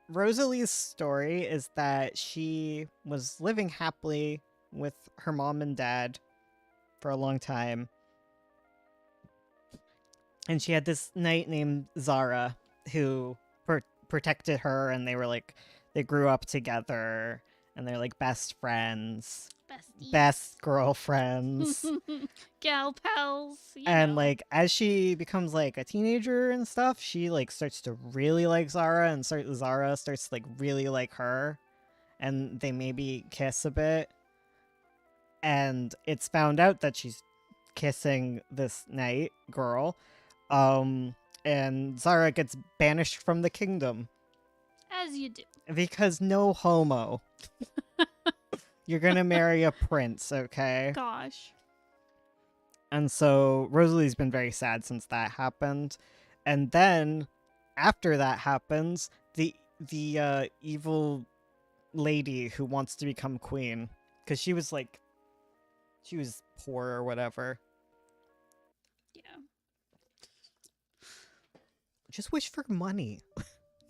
Rosalie's story is that she was living happily with her mom and dad for a long time. And she had this knight named Zara who protected her, and they grew up together, and they're like best friends, Besties. best girlfriends. Gal pals. And like as she becomes like a teenager and stuff, she like starts to really like Zara, and Zara starts to like really like her, and they maybe kiss a bit. And it's found out that she's kissing this knight girl. And Zara gets banished from the kingdom. As you do. Because no homo. You're gonna marry a prince, okay? Gosh. And so Rosalie's been very sad since that happened. And then after that happens, the evil lady who wants to become queen, because she was poor or whatever. Yeah. Just wish for money.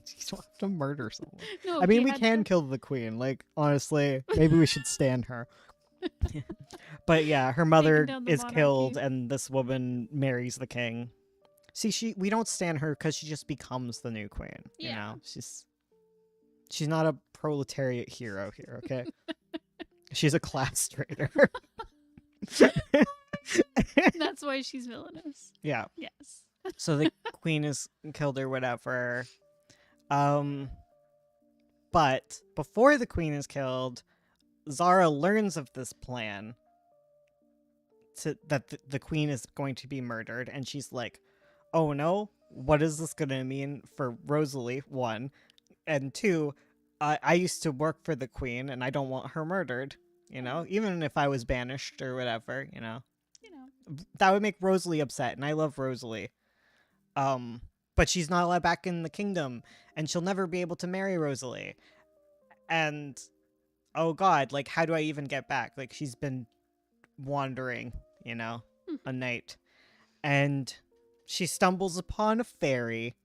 You don't have to murder someone. No, I mean, she we had can to- kill the queen. Like, honestly, maybe we should stand her. But yeah, her mother down the is killed, monarchy. and this woman marries the king. See, we don't stand her because she just becomes the new queen. You Yeah. know, she's not a proletariat hero here. Okay, she's a class traitor. That's why she's villainous. Yeah. Yes. So the queen is killed or whatever. But before the queen is killed, Zara learns of this plan that the queen is going to be murdered, and she's like, oh no, what is this going to mean for Rosalie, one, and two, I used to work for the queen, and I don't want her murdered, you know, even if I was banished or whatever, you know. That would make Rosalie upset, and I love Rosalie. But she's not allowed back in the kingdom, and she'll never be able to marry Rosalie. And oh god, like how do I even get back? Like she's been wandering, you know, a night. And she stumbles upon a fairy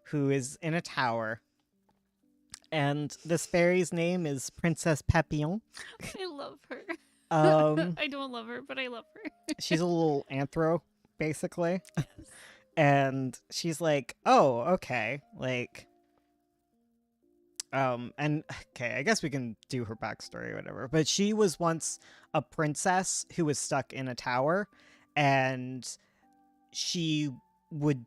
who is in a tower. And this fairy's name is Princess Papillon. I love her. I don't love her, but I love her. She's a little anthro, basically. And she's like, oh, okay. Like, and okay, I guess we can do her backstory or whatever. But she was once a princess who was stuck in a tower, and she would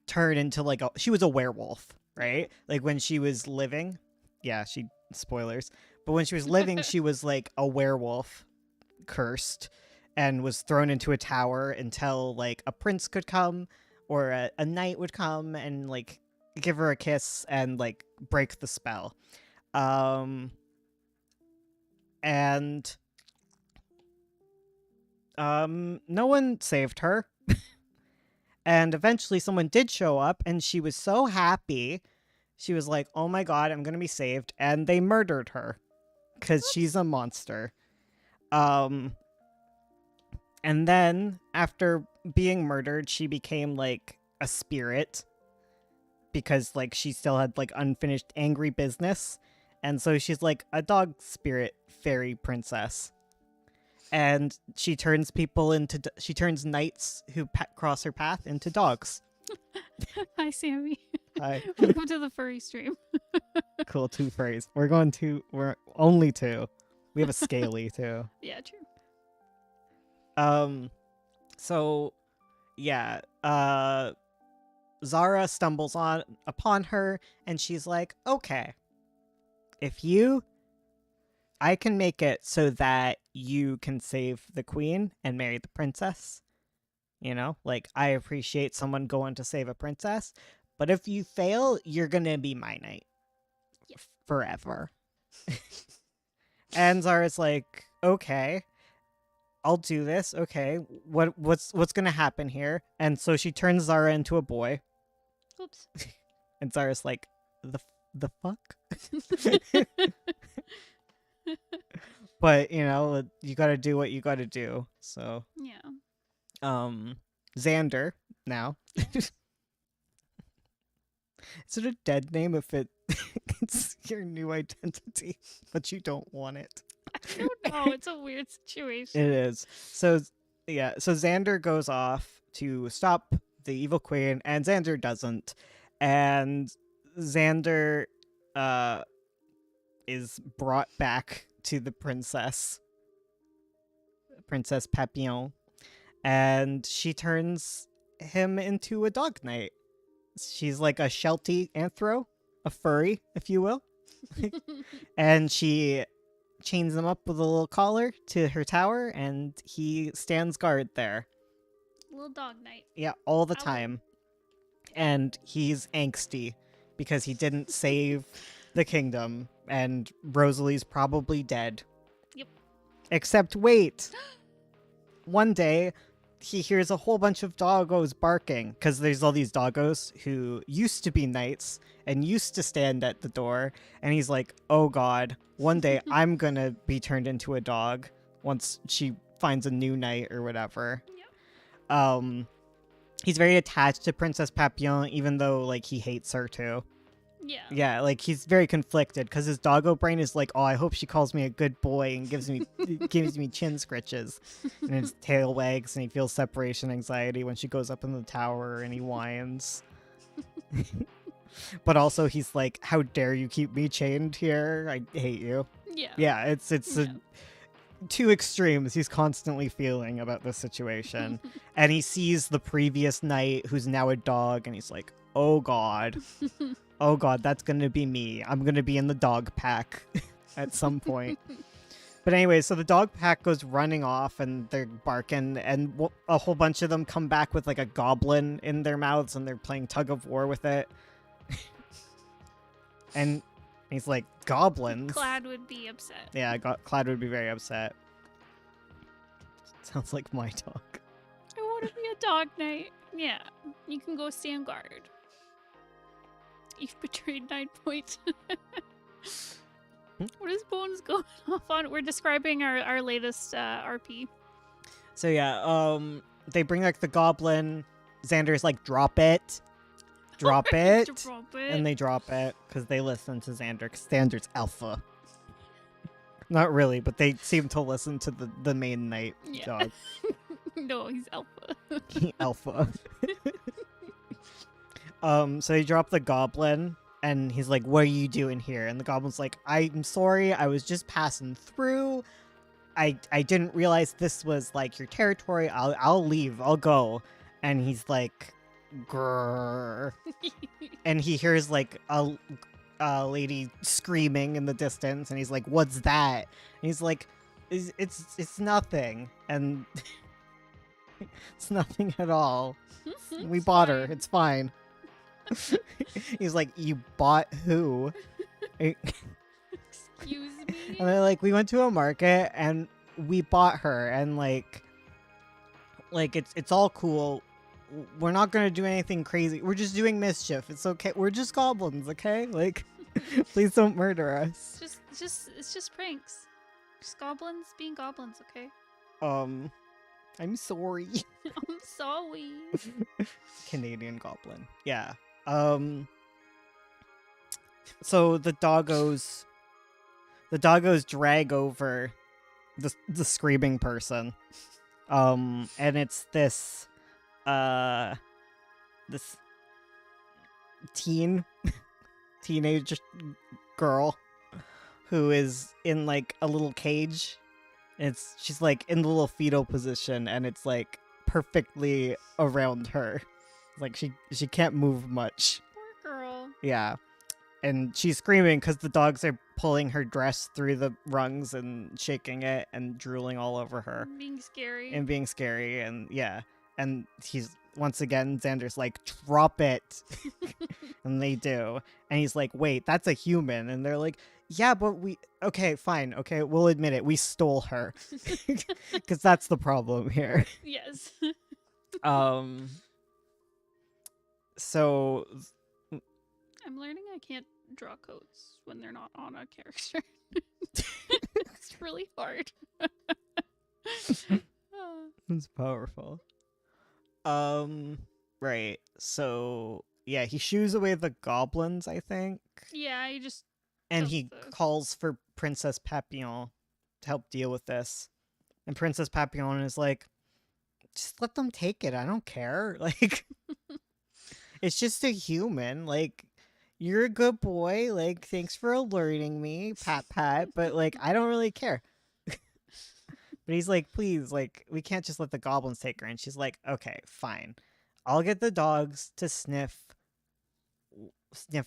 turn into like she was a werewolf, right? Like when she was living, yeah, spoilers. But when she was living, she was like a werewolf, cursed, and was thrown into a tower until like a prince could come or a knight would come and like give her a kiss and like break the spell. And no one saved her. And eventually someone did show up, and she was so happy. She was like, oh my god, I'm gonna be saved. And they murdered her because she's a monster. And then after being murdered, she became like a spirit because like she still had like unfinished angry business, And so she's like a dog spirit fairy princess. And she turns she turns knights who cross her path into dogs. Hi, Sammy. Hi. Welcome to the furry stream. Cool, 2 furries. We're only 2. We have a scaly too. Yeah, true. So yeah, Zara stumbles upon her and she's like, "Okay. I can make it so that you can save the queen and marry the princess. You know, like I appreciate someone going to save a princess, but if you fail, you're going to be my knight Yes. forever." And Zara's like, "Okay. I'll do this. Okay. What's going to happen here?" And so she turns Zara into a boy. Oops. And Zara's like, the fuck? But, you know, you got to do what you got to do. So, Yeah. Xander now. Is it a dead name if it's your new identity, but you don't want it? I don't know. It's a weird situation. It is. So, yeah. So Xander goes off to stop the evil queen, and Xander doesn't. And Xander is brought back to the Princess Papillon, and she turns him into a dog knight. She's like a Sheltie anthro, a furry, if you will. And she chains him up with a little collar to her tower, and he stands guard there. Little dog knight. Yeah, all the Ow. time. And he's angsty because he didn't save the kingdom, and Rosalie's probably dead. Yep. Except wait. One day, he hears a whole bunch of doggos barking, because there's all these doggos who used to be knights and used to stand at the door, and he's like, oh god, one day I'm gonna be turned into a dog once she finds a new knight or whatever. Yep. He's very attached to Princess Papillon, even though, like, he hates her too. Yeah. Yeah, like, he's very conflicted, because his doggo brain is like, oh, I hope she calls me a good boy and gives me chin scritches. And his tail wags, and he feels separation anxiety when she goes up in the tower, and he whines. But also, he's like, how dare you keep me chained here? I hate you. Yeah. Yeah, it's two extremes he's constantly feeling about this situation. And he sees the previous knight, who's now a dog, and he's like, oh god. Oh god, that's gonna be me. I'm gonna be in the dog pack at some point. But anyway, so the dog pack goes running off, and they're barking, and a whole bunch of them come back with like a goblin in their mouths, and they're playing tug of war with it. And he's like, goblins? Clad would be upset. Yeah, Clad would be very upset. Sounds like my dog. I want to be a dog knight. Yeah, you can go stand guard. You've betrayed 9 points. What is Bones going off on? We're describing our latest RP. So yeah, they bring like the goblin. Xander's like, drop it. Drop it. Drop it. And they drop it because they listen to Xander, because Xander's alpha. Not really, but they seem to listen to the main knight dog. No, he's alpha. Alpha. So they drop the goblin, and he's like, what are you doing here? And the goblin's like, I'm sorry, I was just passing through. I didn't realize this was like your territory. I'll leave. I'll go. And he's like, grrr. And he hears like a lady screaming in the distance, and he's like, what's that? And he's like, it's nothing. And it's nothing at all. We bought her. It's fine. He's like, you bought who? Excuse me? And they're like, we went to a market and we bought her, and like it's all cool. We're not gonna do anything crazy. We're just doing mischief. It's okay. We're just goblins, okay? Like, please don't murder us. It's just pranks. Just goblins being goblins, okay? I'm sorry. I'm sorry. Canadian goblin. Yeah. So the doggos the doggos drag over the screaming person. And it's this teenage girl who is in like a little cage. She's like in the little fetal position, and it's like perfectly around her. Like she can't move much. Poor girl. Yeah. And she's screaming because the dogs are pulling her dress through the rungs and shaking it and drooling all over her Being scary. and being scary. And yeah. And he's once again, Xander's like, drop it. And they do. And he's like, wait, that's a human. And they're like, yeah, but okay, fine. Okay, we'll admit it. We stole her. Because that's the problem here. Yes. So I'm learning I can't draw coats when they're not on a character. It's really hard. it's powerful. Right. So yeah, he shoos away the goblins, I think. Yeah, he just And does he the- calls for Princess Papillon to help deal with this. And Princess Papillon is like, just let them take it. I don't care. Like, it's just a human. Like, you're a good boy. Like, thanks for alerting me, pat pat. But like, I don't really care. But he's like, please, like, we can't just let the goblins take her. And she's like, okay, fine. I'll get the dogs to sniff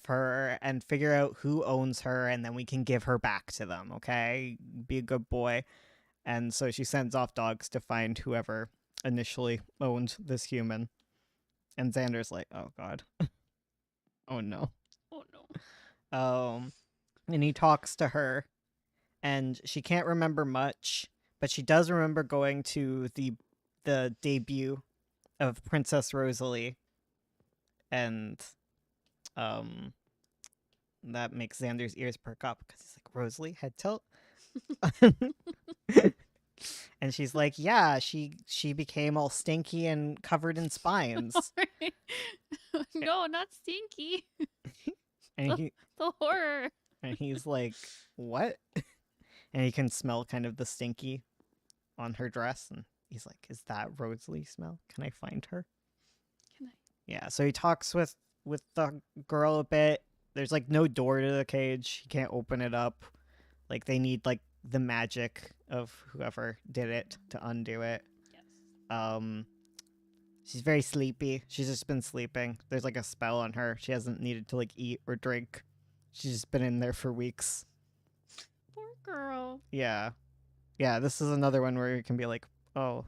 her and figure out who owns her, and then we can give her back to them, okay? Be a good boy. And so she sends off dogs to find whoever initially owned this human. And Xander's like, oh god. Oh no. Oh no. And he talks to her, and she can't remember much, but she does remember going to the debut of Princess Rosalie, and that makes Xander's ears perk up because he's like, Rosalie, head tilt. And she's like, yeah, she became all stinky and covered in spines. No, not stinky. And The horror. and he's like, what? And he can smell kind of the stinky on her dress, and he's like, is that Rosalie smell? Can I find her? Can I? Yeah, so he talks with the girl a bit. There's like no door to the cage. He can't open it up. Like they need like the magic of whoever did it to undo it. Yes. She's very sleepy. She's just been sleeping. There's like a spell on her. She hasn't needed to like eat or drink. She's just been in there for weeks. Poor girl. Yeah. Yeah, this is another one where you can be like, oh,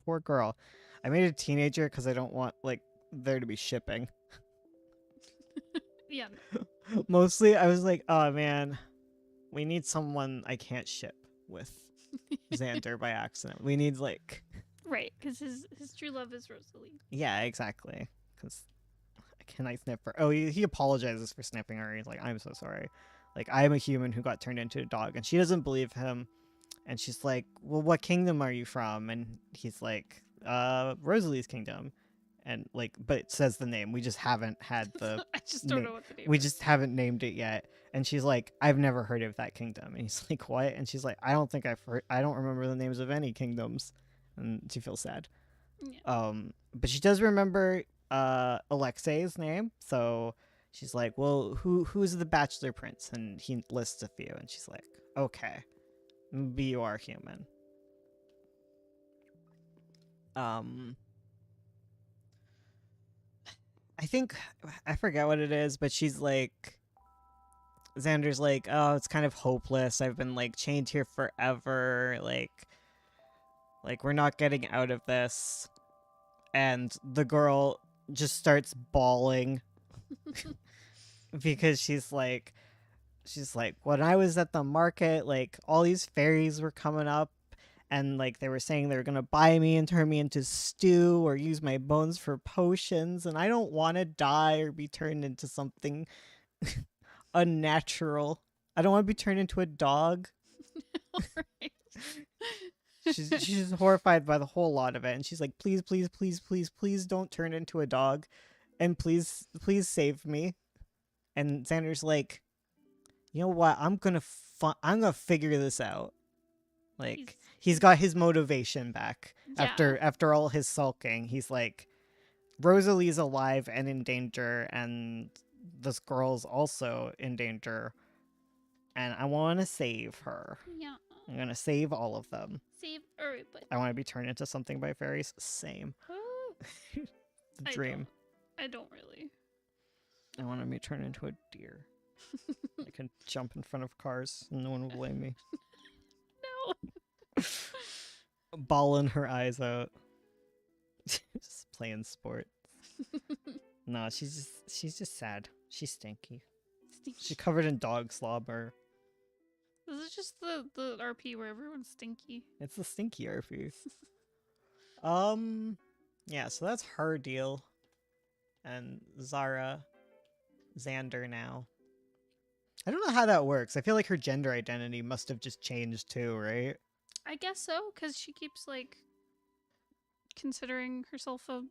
poor girl. I made a teenager because I don't want like there to be shipping. Yeah. Mostly I was like, oh man, we need someone I can't ship with Xander by accident. We need like... Right, because his true love is Rosalie. Yeah, exactly. Because can I sniff her? Oh, he apologizes for sniffing her. He's like, I'm so sorry. Like, I'm a human who got turned into a dog. And she doesn't believe him. And she's like, well, what kingdom are you from? And he's like, Rosalie's kingdom. And like, but it says the name. We just haven't had the... I just don't know what the name We is. just haven't named it yet. And she's like, I've never heard of that kingdom. And he's like, what? And she's like, I don't think I don't remember the names of any kingdoms. And she feels sad. Yeah. But she does remember Alexei's name. So she's like, well, who's the bachelor prince? And he lists a few. And she's like, okay, maybe you are human. I think I forget what it is, but she's like, Xander's like, oh, it's kind of hopeless. I've been like chained here forever. Like we're not getting out of this. And the girl just starts bawling because she's like, when I was at the market, like all these fairies were coming up and like they were saying they were gonna buy me and turn me into stew or use my bones for potions, and I don't want to die or be turned into something unnatural. I don't want to be turned into a dog. Alright. She's horrified by the whole lot of it, and she's like, please, please, please, please, please don't turn into a dog, and please save me. And Xander's like, you know what? I'm gonna figure this out. Like he's he's got his motivation back yeah. after all his sulking. He's like, Rosalie's alive and in danger, and this girl's also in danger, and I want to save her. Yeah. I'm gonna save all of them. Save everybody. I want to be turned into something by fairies. Same. Ooh, The dream. I don't really. I want to be turned into a deer. I can jump in front of cars and no one will blame me. No. Bawling her eyes out. Just playing sports. No, she's just sad. She's stinky. She's covered in dog slobber. This is just the RP where everyone's stinky. It's the stinky RP. Yeah, so that's her deal. And Xander now. I don't know how that works. I feel like her gender identity must have just changed too, right? I guess so, because she keeps like considering herself a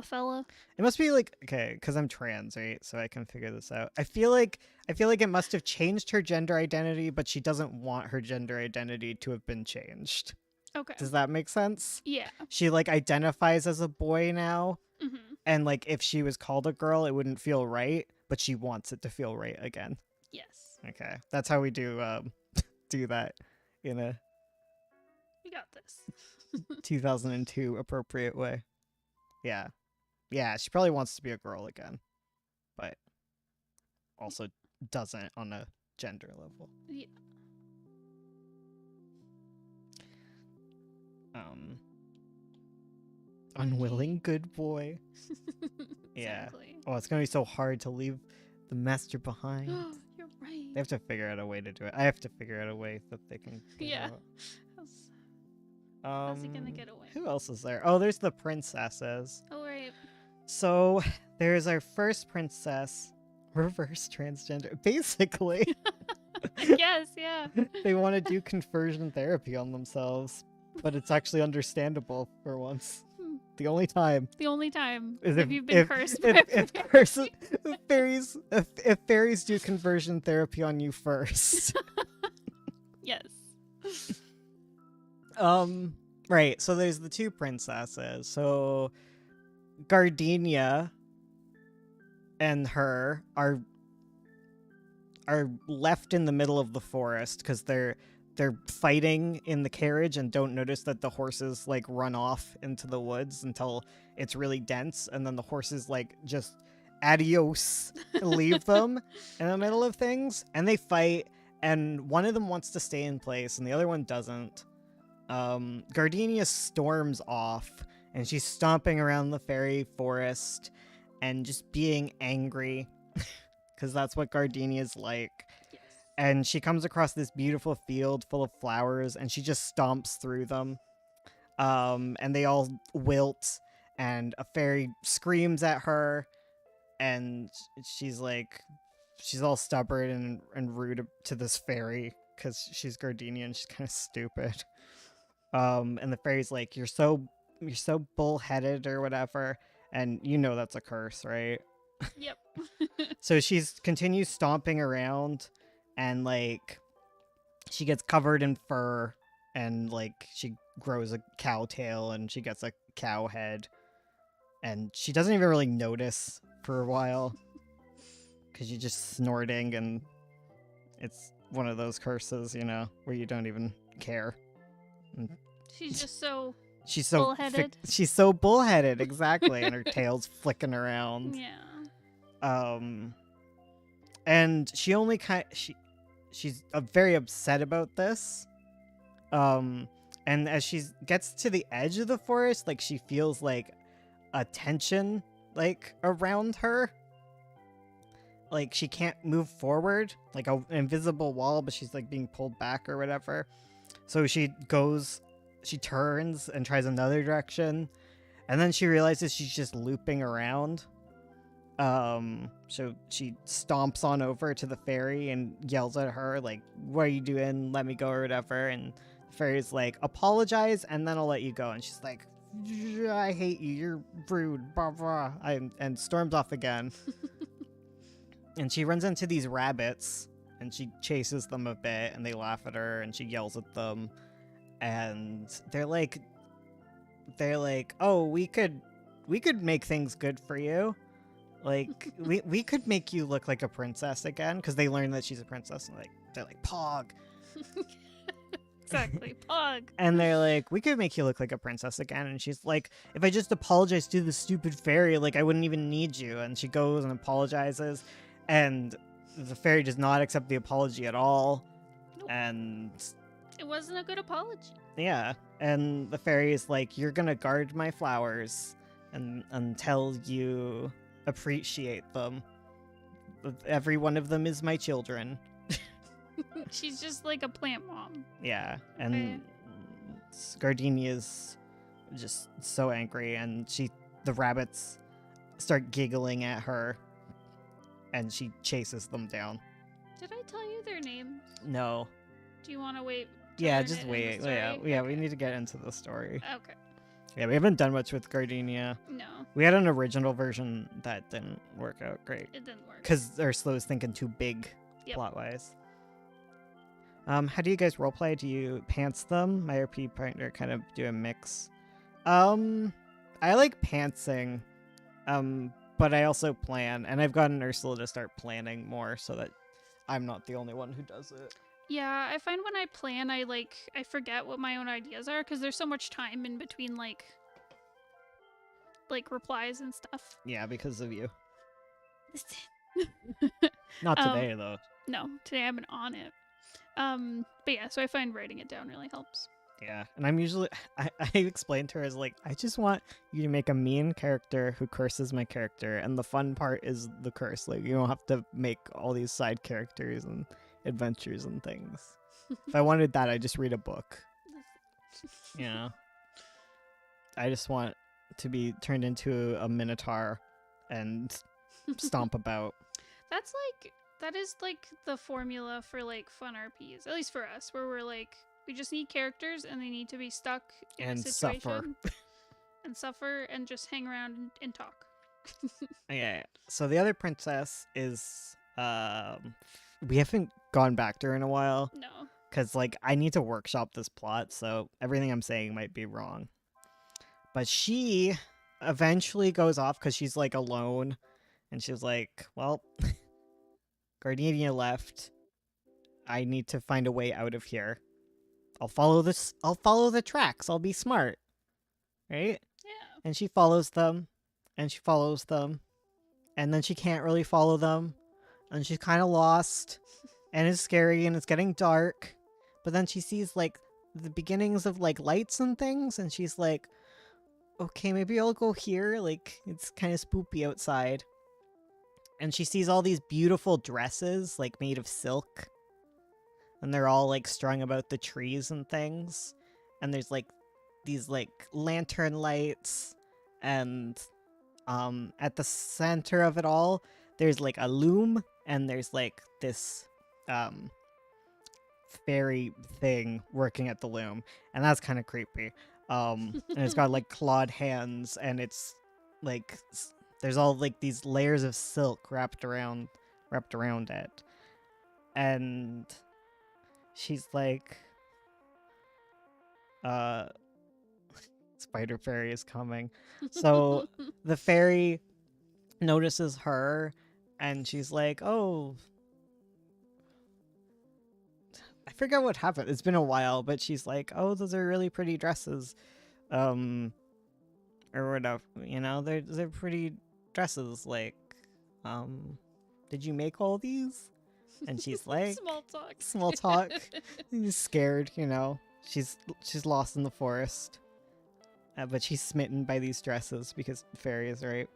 fella. It must be like, okay, because I'm trans, right? So I can figure this out. I feel like it must have changed her gender identity, but she doesn't want her gender identity to have been changed. Okay. Does that make sense? Yeah. She like identifies as a boy now, Mm-hmm. and like if she was called a girl, it wouldn't feel right, but she wants it to feel right again. Yes. Okay, that's how we do do that in a We got this. 2002 appropriate way. Yeah. Yeah, she probably wants to be a girl again, but also doesn't on a gender level. Yeah. Unwilling good boy. Yeah. Exactly. Oh, it's gonna be so hard to leave the master behind. You're right. They have to figure out a way to do it. I have to figure out a way that they can get Yeah. out. How's he gonna get away? Who else is there? Oh, there's the princesses. Oh, right. So there's our first princess, reverse transgender. Basically, Yes, yeah. they want to do conversion therapy on themselves, but it's actually understandable for once. The only time The only time is if you've been cursed by if fairies do conversion therapy on you first. Yes. Right, so there's the two princesses. So Gardenia and her are left in the middle of the forest because they're fighting in the carriage and don't notice that the horses like run off into the woods until it's really dense, and then the horses like just adios leave them in the middle of things, and they fight, and one of them wants to stay in place and the other one doesn't. Gardenia storms off and she's stomping around the fairy forest and just being angry because that's what Gardenia's like. Yes. And she comes across this beautiful field full of flowers and she just stomps through them. And they all wilt and a fairy screams at her and she's all stubborn and rude to this fairy because she's Gardenia and she's kind of stupid. And the fairy's like, you're so bullheaded or whatever, and you know that's a curse, right? Yep. So she continues stomping around, and like she gets covered in fur, and like she grows a cow tail, and she gets a cow head, and she doesn't even really notice for a while because she's just snorting, and it's one of those curses, you know, where you don't even care. She's just so she's so bullheaded. She's so bullheaded, exactly, and her tail's flicking around. Yeah. And she only she's very upset about this. And as she gets to the edge of the forest, like she feels like a tension like around her. Like she can't move forward, like an invisible wall, but she's like being pulled back or whatever. So she turns and tries another direction, and then she realizes she's just looping around. So she stomps on over to the fairy and yells at her, like, what are you doing? Let me go, or whatever. And the fairy's like, apologize, and then I'll let you go. And she's like, I hate you, you're rude, blah, blah. And storms off again. And she runs into these rabbits, and she chases them a bit, and they laugh at her, and she yells at them, and they're like, oh, we could make things good for you. Like we could make you look like a princess again, because they learn that she's a princess, and they're like Pog. Exactly, Pog. And they're like, we could make you look like a princess again. And she's like, if I just apologize to the stupid fairy, like I wouldn't even need you. And she goes and apologizes, and the fairy does not accept the apology at all. Nope. And it wasn't a good apology. Yeah, and the fairy is like, you're gonna guard my flowers and until you appreciate them. Every one of them is my children. She's just like a plant mom. Yeah, and Gardenia's just so angry, and the rabbits start giggling at her, and she chases them down. Did I tell you their names? No. Do you want to wait? Yeah, just wait. Yeah, Okay. We need to get into the story. Okay. Yeah, we haven't done much with Gardenia. No. We had an original version that didn't work out great. It didn't work. Because our slow is thinking too big, plot-wise. How do you guys roleplay? Do you pants them? My RP partner kind of do a mix. I like pantsing, but I also plan, and I've gotten Ursula to start planning more so that I'm not the only one who does it. Yeah, I find when I plan, I forget what my own ideas are because there's so much time in between like replies and stuff. Yeah, because of you. Not today though. No, today I've been on it. But yeah, so I find writing it down really helps. Yeah, and I'm usually I explained to her as like, I just want you to make a mean character who curses my character, and the fun part is the curse. Like, you don't have to make all these side characters and adventures and things. If I wanted that, I'd just read a book. You know? I just want to be turned into a minotaur and stomp about. That is like the formula for like fun RPs, at least for us, where we're like, we just need characters and they need to be stuck in a situation and suffer and just hang around and talk. Okay, so the other princess is we haven't gone back to her in a while. No. Because, like, I need to workshop this plot, so everything I'm saying might be wrong. But she eventually goes off because she's, like, alone. And she's like, well, Gardenia left. I need to find a way out of here. I'll follow the tracks. I'll be smart. Right? Yeah. And she follows them. And she follows them. And then she can't really follow them. And she's kind of lost. And it's scary and it's getting dark. But then she sees, like, the beginnings of, like, lights and things. And she's like, okay, maybe I'll go here. Like, it's kind of spoopy outside. And she sees all these beautiful dresses, like, made of silk. And they're all, like, strung about the trees and things. And there's, like, these, like, lantern lights. And at the center of it all, there's, like, a loom. And there's, like, this fairy thing working at the loom. And that's kind of creepy. And it's got, like, clawed hands. And it's, like, there's all, like, these layers of silk wrapped around it. And she's like, spider fairy is coming. So the fairy notices her, and she's like, oh, I forget what happened. It's been a while, but she's like, oh, those are really pretty dresses. Or whatever, you know, they're pretty dresses. Like, did you make all these? And she's like, small talk. She's scared, you know. She's lost in the forest, but she's smitten by these dresses because fairies, right?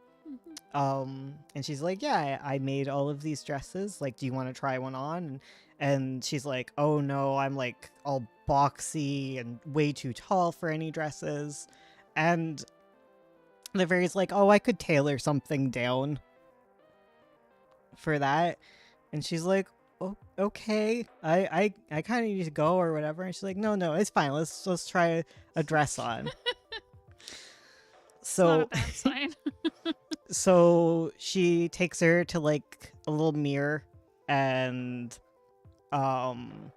And she's like, yeah, I made all of these dresses. Like, do you want to try one on? And she's like, oh no, I'm like all boxy and way too tall for any dresses. And the fairy's like, oh, I could tailor something down for that. And she's like, oh, okay, I kind of need to go or whatever. And she's like, no, it's fine. Let's try a dress on. So not a bad sign. So she takes her to, like, a little mirror, and um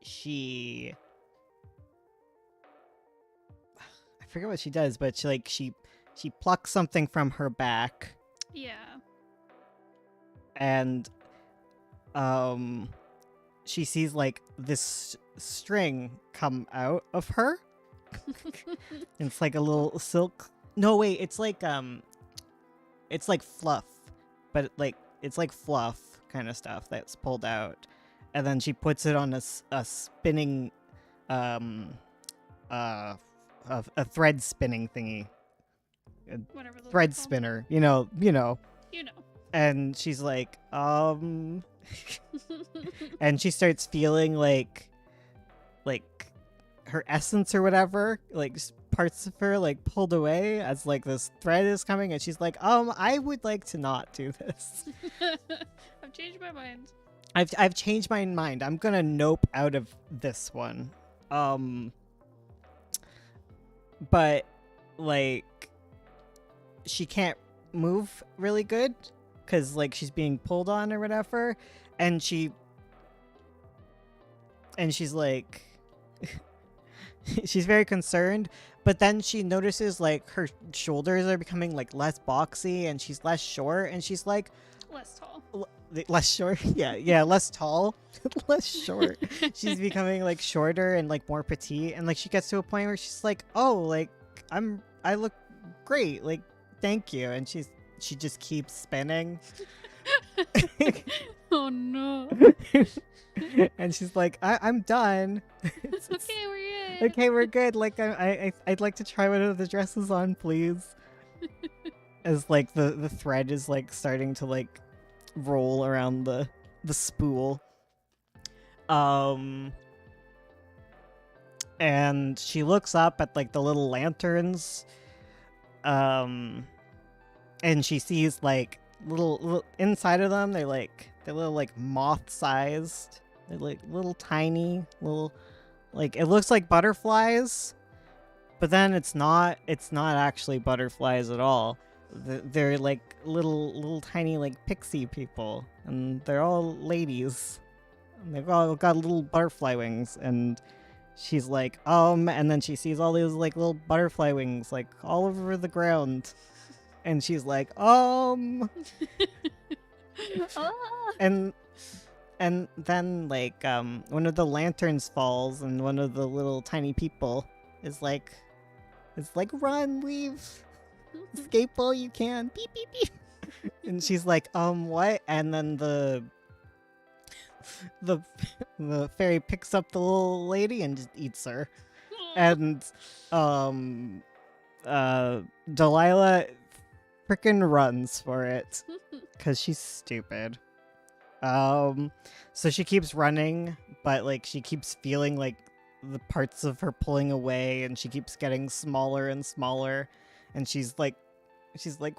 she I forget what she does, but she plucks something from her back, Yeah. and she sees like this string come out of her. It's like a little silk. No, wait, it's like fluff, but it's like fluff kind of stuff that's pulled out, and then she puts it on a spinning, uh, a thread spinning thingy, a Whatever those are thread called. spinner. You know. You know. And she's like, and she starts feeling like her essence or whatever, like parts of her like pulled away as like this thread is coming, and she's like, I would like to not do this. I've changed my mind. I've changed my mind. I'm gonna nope out of this one. But like she can't move really good because like she's being pulled on or whatever, and she's like she's very concerned, but then she notices like her shoulders are becoming like less boxy and she's less short, and she's like Less tall. less short. Yeah, less tall. Less short. She's becoming like shorter and like more petite, and like she gets to a point where she's like, oh, like I look great, like thank you, and she just keeps spinning. Oh no. And she's like, I'm done. Okay, we're good. Okay, we're good. Like I'd like to try one of the dresses on, please. As like the thread is like starting to like roll around the spool. And she looks up at like the little lanterns. And she sees like little inside of them, they're little like moth sized. They're like little tiny little, like it looks like butterflies, but then it's not actually butterflies at all. They're like little tiny like pixie people, and they're all ladies. And they've all got little butterfly wings, and she's like, and then she sees all these like little butterfly wings like all over the ground, and she's like, Ah. and then like one of the lanterns falls, and one of the little tiny people is like run, leave, escape all you can, beep beep beep. And she's like, what? And then the fairy picks up the little lady and just eats her. And Delilah freaking runs for it because she's stupid. So she keeps running, but like she keeps feeling like the parts of her pulling away, and she keeps getting smaller and smaller, and she's like,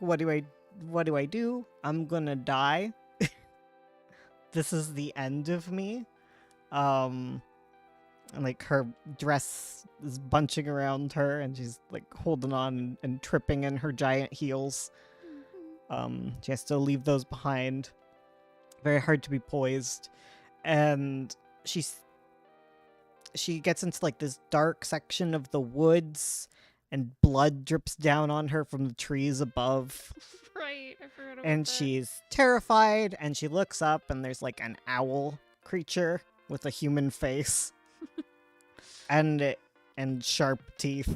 what do I do? I'm gonna die. This is the end of me. And like her dress is bunching around her, and she's like holding on and tripping in her giant heels. She has to leave those behind. Very hard to be poised. And she gets into like this dark section of the woods, and blood drips down on her from the trees above. Right, I forgot about And that. she's terrified, and she looks up, and there's like an owl creature with a human face. and sharp teeth.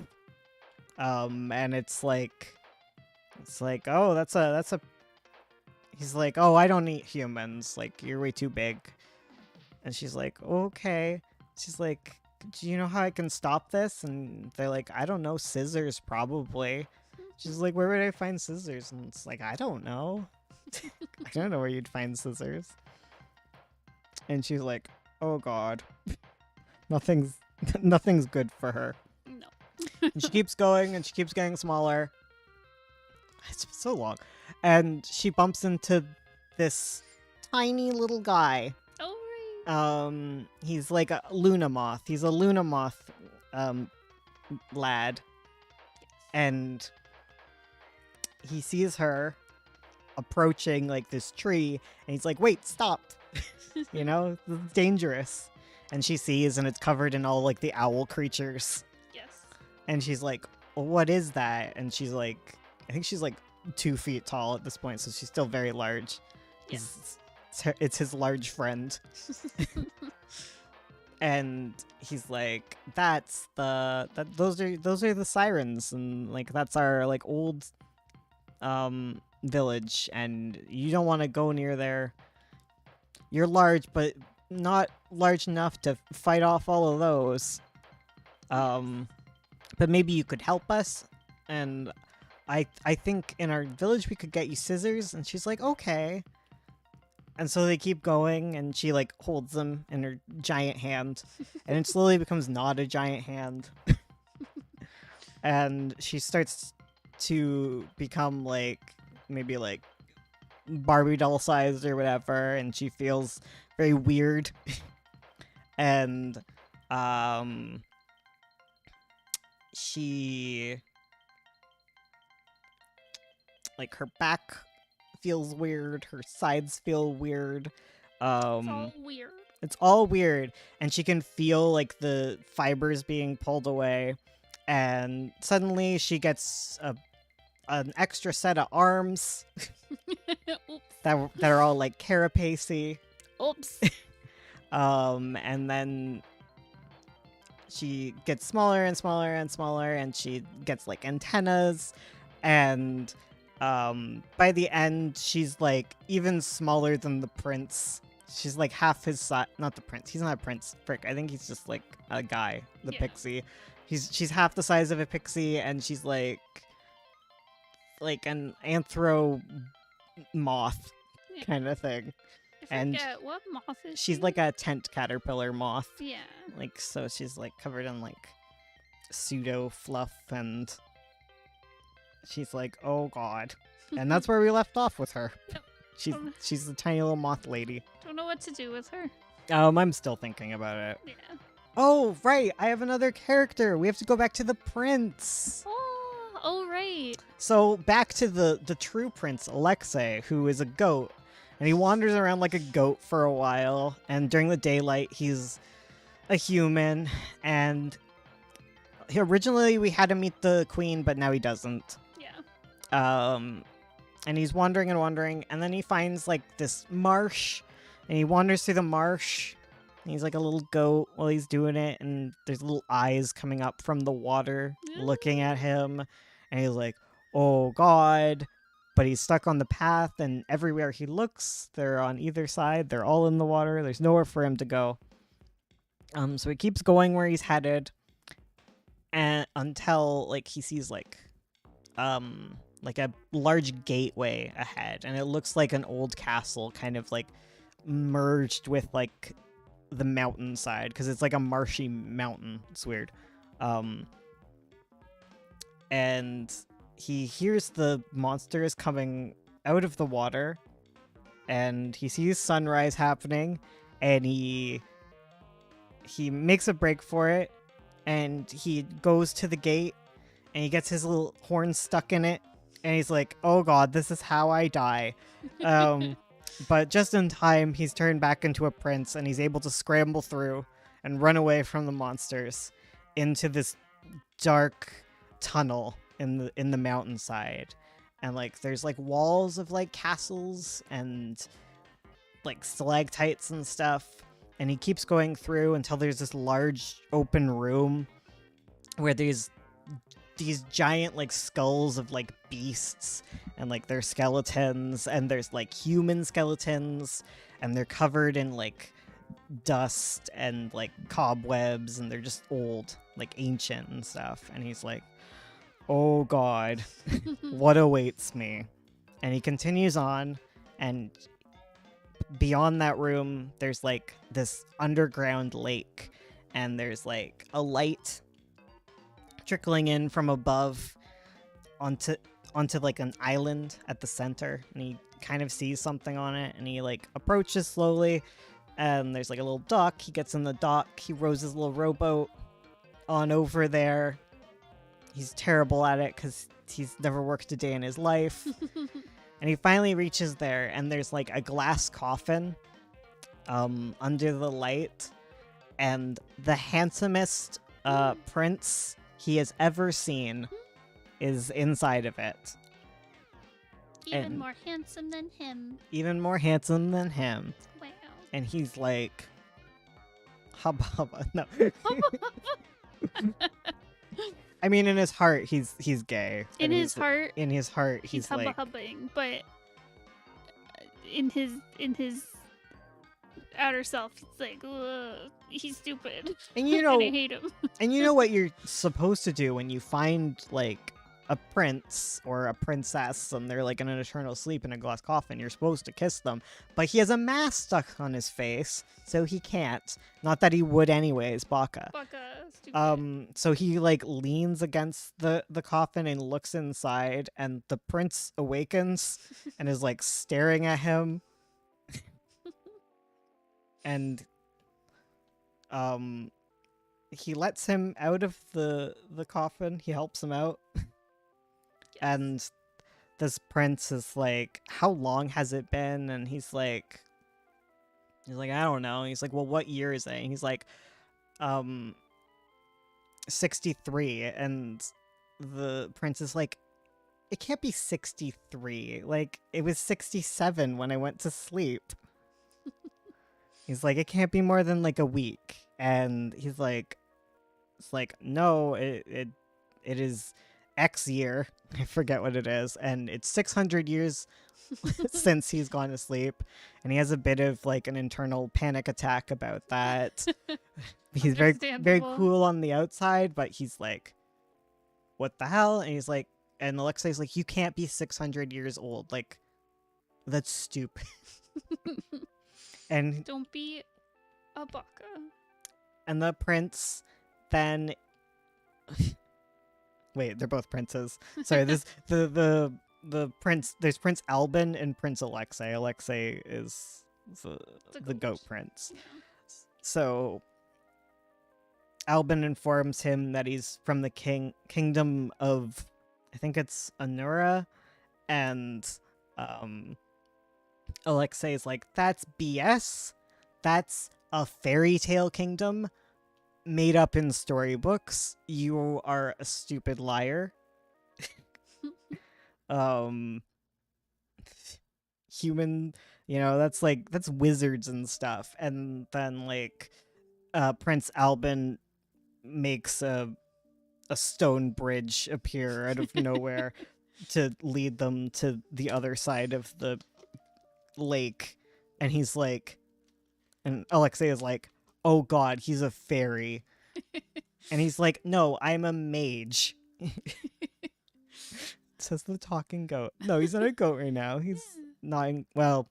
And it's like, oh, that's a he's like, oh, I don't eat humans, like you're way too big. And she's like, okay. She's like, do you know how I can stop this? And they're like, I don't know, scissors probably. She's like, where would I find scissors? And it's like, I don't know. I don't know where you'd find scissors. And she's like, oh god. Nothing's good for her. No. And she keeps going, and she keeps getting smaller. It's so long. And she bumps into this tiny little guy. Oh, right. He's like a Luna moth. He's a Luna moth lad. And he sees her approaching like this tree, and he's like, wait, stop. You know, it's dangerous. And she sees, and it's covered in all like the owl creatures. Yes. And she's like, what is that? And she's like, I think she's like 2 feet tall at this point, so she's still very large. Yes. It's his large friend. And he's like, those are the sirens, and like that's our like old village, and you don't want to go near there. You're large, but not large enough to fight off all of those. But maybe you could help us, and I think in our village we could get you scissors. And she's like, okay. And so they keep going, and she like holds them in her giant hand, and it slowly becomes not a giant hand. And she starts to become like maybe like Barbie doll sized or whatever, and she feels very weird. And she like her back feels weird, her sides feel weird. It's all weird. It's all weird, and she can feel like the fibers being pulled away, and suddenly she gets an extra set of arms that are all like carapacey. Oops. And then she gets smaller and smaller and smaller, and she gets like antennas, and by the end she's like even smaller than the prince. She's like half his size. Not the prince, he's not a prince, frick, I think he's just like a guy, the pixie. She's half the size of a pixie, and she's like an anthro moth kind of thing. I forget, what moth is she? She's like a tent caterpillar moth. Yeah. Like, so she's like covered in like pseudo fluff, and she's like, oh god. And that's where we left off with her. Yep. She's the tiny little moth lady. Don't know what to do with her. I'm still thinking about it. Yeah. Oh, right. I have another character. We have to go back to the prince. Oh, right. So back to the true prince, Alexei, who is a goat. And he wanders around like a goat for a while. And during the daylight, he's a human. And originally we had him meet the queen, but now he doesn't. Yeah. And he's wandering and wandering. And then he finds like this marsh. And he wanders through the marsh. And he's like a little goat while he's doing it. And there's little eyes coming up from the water looking at him. And he's like, oh god. But he's stuck on the path, and everywhere he looks, they're on either side. They're all in the water. There's nowhere for him to go. So he keeps going where he's headed, and until like he sees like a large gateway ahead, and it looks like an old castle, kind of like merged with like the mountainside, because it's like a marshy mountain. It's weird. And he hears the monsters coming out of the water, and he sees sunrise happening, and he makes a break for it, and he goes to the gate, and he gets his little horn stuck in it, and he's like, oh god, this is how I die. But just in time, he's turned back into a prince, and he's able to scramble through and run away from the monsters into this dark tunnel in the mountainside. And like there's like walls of like castles and like stalactites and stuff, and he keeps going through until there's this large open room where there's these giant like skulls of like beasts, and like their skeletons, and there's like human skeletons, and they're covered in like dust and like cobwebs, and they're just old, like ancient and stuff. And he's like, oh god, what awaits me? And he continues on, and beyond that room there's like this underground lake, and there's like a light trickling in from above onto like an island at the center, and he kind of sees something on it, and he like approaches slowly, and there's like a little dock. He gets in the dock, he rows his little rowboat on over there. He's terrible at it because he's never worked a day in his life. And he finally reaches there, and there's like a glass coffin, under the light, and the handsomest prince he has ever seen is inside of it. Even more handsome than him. Even more handsome than him. Wow. And he's like, hubba hubba. No. I mean, in his heart, he's gay. In his heart, he's hubba like hubbaing, but in his outer self, he's like, ugh, he's stupid. And you know, and I hate him. And you know what you're supposed to do when you find like a prince or a princess and they're like in an eternal sleep in a glass coffin. You're supposed to kiss them, but he has a mask stuck on his face, so he can't. Not that he would anyways, Baka. Stupid. So he like leans against the coffin and looks inside, and the prince awakens and is like staring at him. And he lets him out of the coffin. He helps him out. Yes. And this prince is like, how long has it been? And he's like, I don't know. He's like, well, what year is it? And he's like, 63. And the prince is like, it can't be 63. Like, it was 67 when I went to sleep. He's like, it can't be more than like a week. And he's like, it's like, no, it is X year. I forget what it is. And it's 600 years since he's gone to sleep. And he has a bit of like an internal panic attack about that. He's very cool on the outside, but he's like, what the hell? And he's like, and Alexei's like, you can't be 600 years old. Like, that's stupid. And don't be a baka. And the prince then wait, they're both princes. Sorry, this the prince, there's Prince Albin and Prince Alexei. Alexei is the goat prince. Yeah. So Albin informs him that he's from the kingdom of, I think it's Anura, and Alexei is like, that's BS. That's a fairy tale kingdom made up in storybooks. You are a stupid liar. Human, that's wizards and stuff. And then like Prince Albin makes a stone bridge appear out of nowhere to lead them to the other side of the lake. And he's like, and Alexei is like, oh god, he's a fairy. And he's like, no, I'm a mage. Says the talking goat. No, he's not a goat right now. He's not, well,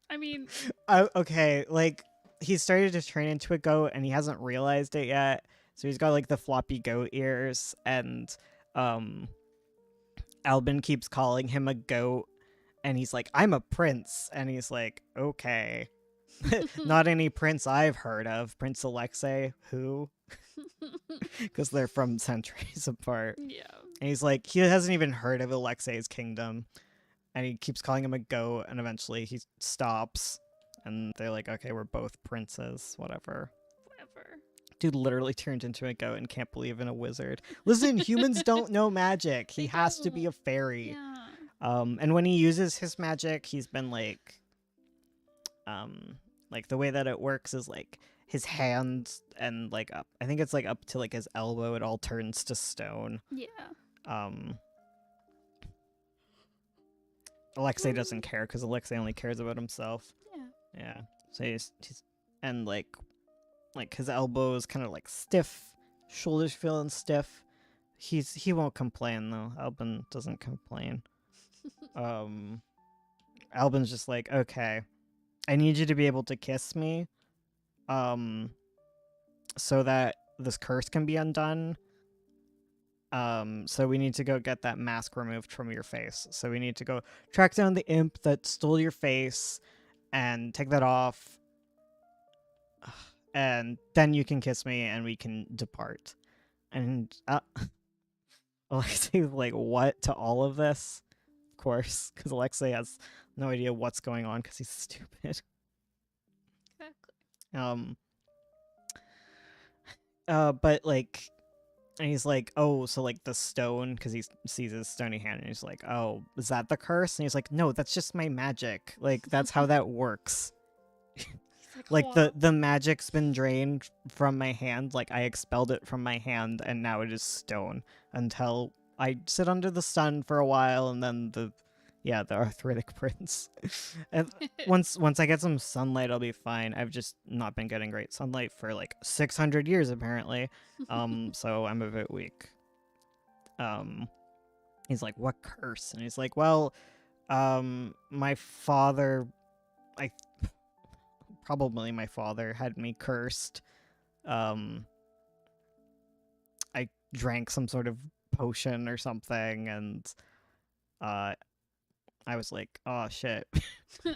I mean, okay, like, he started to turn into a goat and he hasn't realized it yet. So he's got like the floppy goat ears, and Albin keeps calling him a goat, and he's like, I'm a prince. And he's like, okay. Not any prince I've heard of. Prince Alexei, who? Because they're from centuries apart. Yeah. And he's like, he hasn't even heard of Alexei's kingdom. And he keeps calling him a goat, and eventually he stops. And they're like, okay, we're both princes, whatever. Dude literally turned into a goat and can't believe in a wizard. Listen, humans don't know magic. He has to be a fairy. Yeah. And when he uses his magic, he's been like the way that it works is like his hands and like up, I think it's like up to like his elbow, it all turns to stone. Yeah. Alexei doesn't care because Alexei only cares about himself. Yeah. Yeah. So he's and like his elbow is kind of like stiff, shoulders feeling stiff. He won't complain though. Albin doesn't complain. Albin's just like, okay, I need you to be able to kiss me, so that this curse can be undone. So we need to go get that mask removed from your face. So we need to go track down the imp that stole your face and take that off. And then you can kiss me and we can depart. And Alexei's like, what to all of this? Of course, because Alexei has no idea what's going on because he's stupid. Exactly. Um, but like, and he's like, oh, so like the stone, because he sees his stony hand, and he's like, oh, is that the curse? And he's like, no, that's just my magic. Like, that's how that works. He's Like "Wow." the magic's been drained from my hand. Like I expelled it from my hand, and now it is stone until I sit under the sun for a while, and then the arthritic prince. And once I get some sunlight, I'll be fine. I've just not been getting great sunlight for like 600 years apparently. So I'm a bit weak. He's like, what curse? And he's like, well, my father, I probably my father had me cursed. I drank some sort of potion or something, and I was like, oh shit. Oh,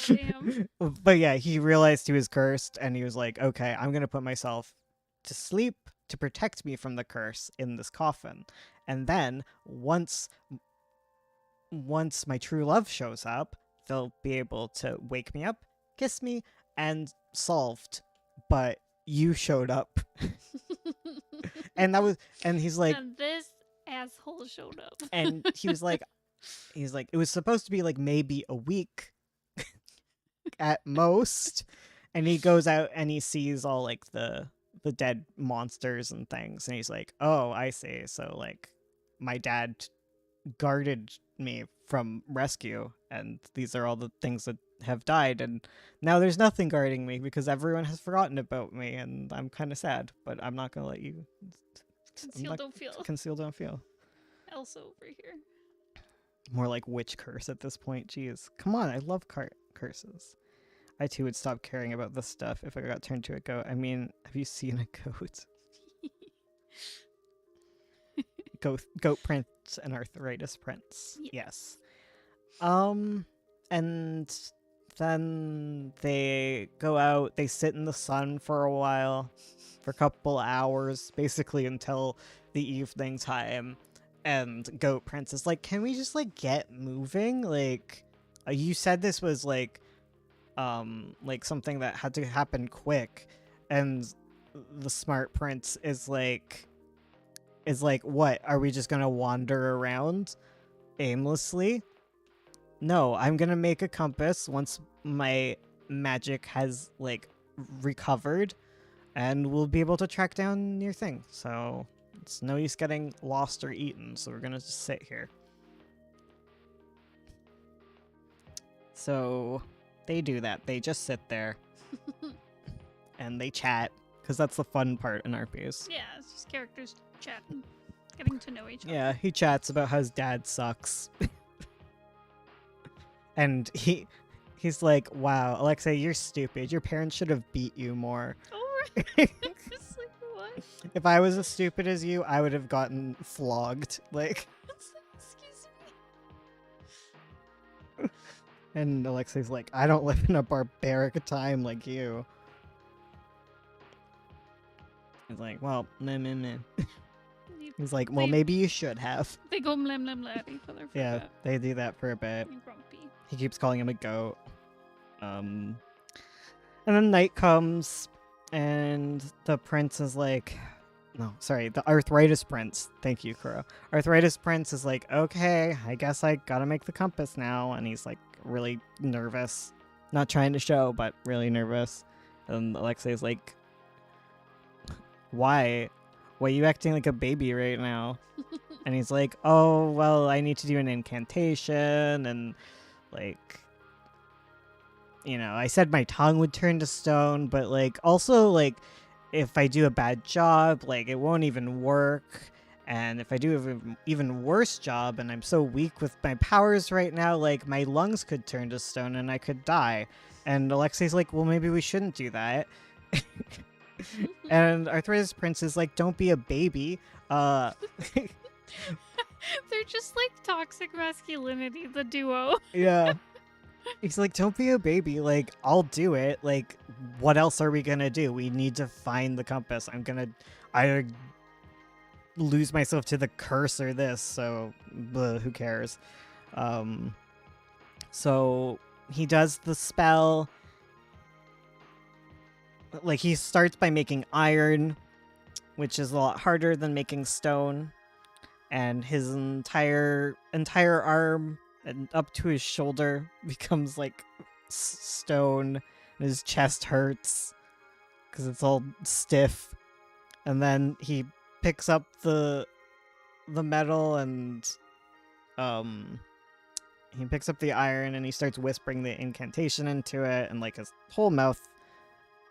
damn. But yeah, he realized he was cursed, and he was like, okay, I'm gonna put myself to sleep to protect me from the curse in this coffin. And then once my true love shows up, they'll be able to wake me up, kiss me, and solved. But you showed up. And he's like, and this asshole showed up. and he's like, it was supposed to be like maybe a week at most. And he goes out and he sees all like the dead monsters and things, and he's like, oh, I see. So like my dad guarded me from rescue, and these are all the things that have died, and now there's nothing guarding me because everyone has forgotten about me, and I'm kind of sad, but I'm not gonna let you Conceal, don't feel. conceal, don't feel. Elsa over here. More like witch curse at this point. Jeez, come on, I love curses. I too would stop caring about this stuff if I got turned to a goat. I mean, have you seen a goat? Goat prince and arthritis prince. Yes. And then they go out, they sit in the sun for a while, for a couple hours, basically until the evening time. And Goat Prince is like, can we just like get moving? Like, you said this was like something that had to happen quick. And the smart prince is like, what? Are we just gonna wander around aimlessly? No, I'm gonna make a compass once my magic has like recovered, and we'll be able to track down your thing. So it's no use getting lost or eaten, so we're gonna just sit here. So they do that. They just sit there and they chat, because that's the fun part in RPs. Yeah, it's just characters chatting, getting to know each other. Yeah, he chats about how his dad sucks. And he's like, wow, Alexei, you're stupid. Your parents should have beat you more. Oh, right. It's like, what? If I was as stupid as you, I would have gotten flogged. Like, Excuse me. and Alexei's like, I don't live in a barbaric time like you. He's like, well, meh. He's like, well, maybe you should have. They go mlem mlem at each other for a Yeah, bit. they do that for a bit. And grumpy. He keeps calling him a goat. And then night comes, and the prince is like, no, sorry, the arthritis prince. Thank you, Kuro. Arthritis prince is like, okay, I guess I gotta make the compass now. And he's like really nervous. Not trying to show, but really nervous. And Alexei's like, why? Why are you acting like a baby right now? And he's like, oh, well, I need to do an incantation, and like, you know, I said my tongue would turn to stone, but like also like if I do a bad job, like it won't even work. And if I do an even worse job and I'm so weak with my powers right now, like my lungs could turn to stone and I could die. And Alexei's like, well, maybe we shouldn't do that. And Arthritis Prince is like, don't be a baby. They're just like toxic masculinity, the duo. Yeah. He's like, don't be a baby. Like, I'll do it. Like, what else are we gonna do? We need to find the compass. I'm gonna either lose myself to the curse or this. So, who cares? So he does the spell. like he starts by making iron, which is a lot harder than making stone, and his entire arm and up to his shoulder becomes like stone, and his chest hurts because it's all stiff. And then he picks up the metal and he picks up the iron and he starts whispering the incantation into it, and like his whole mouth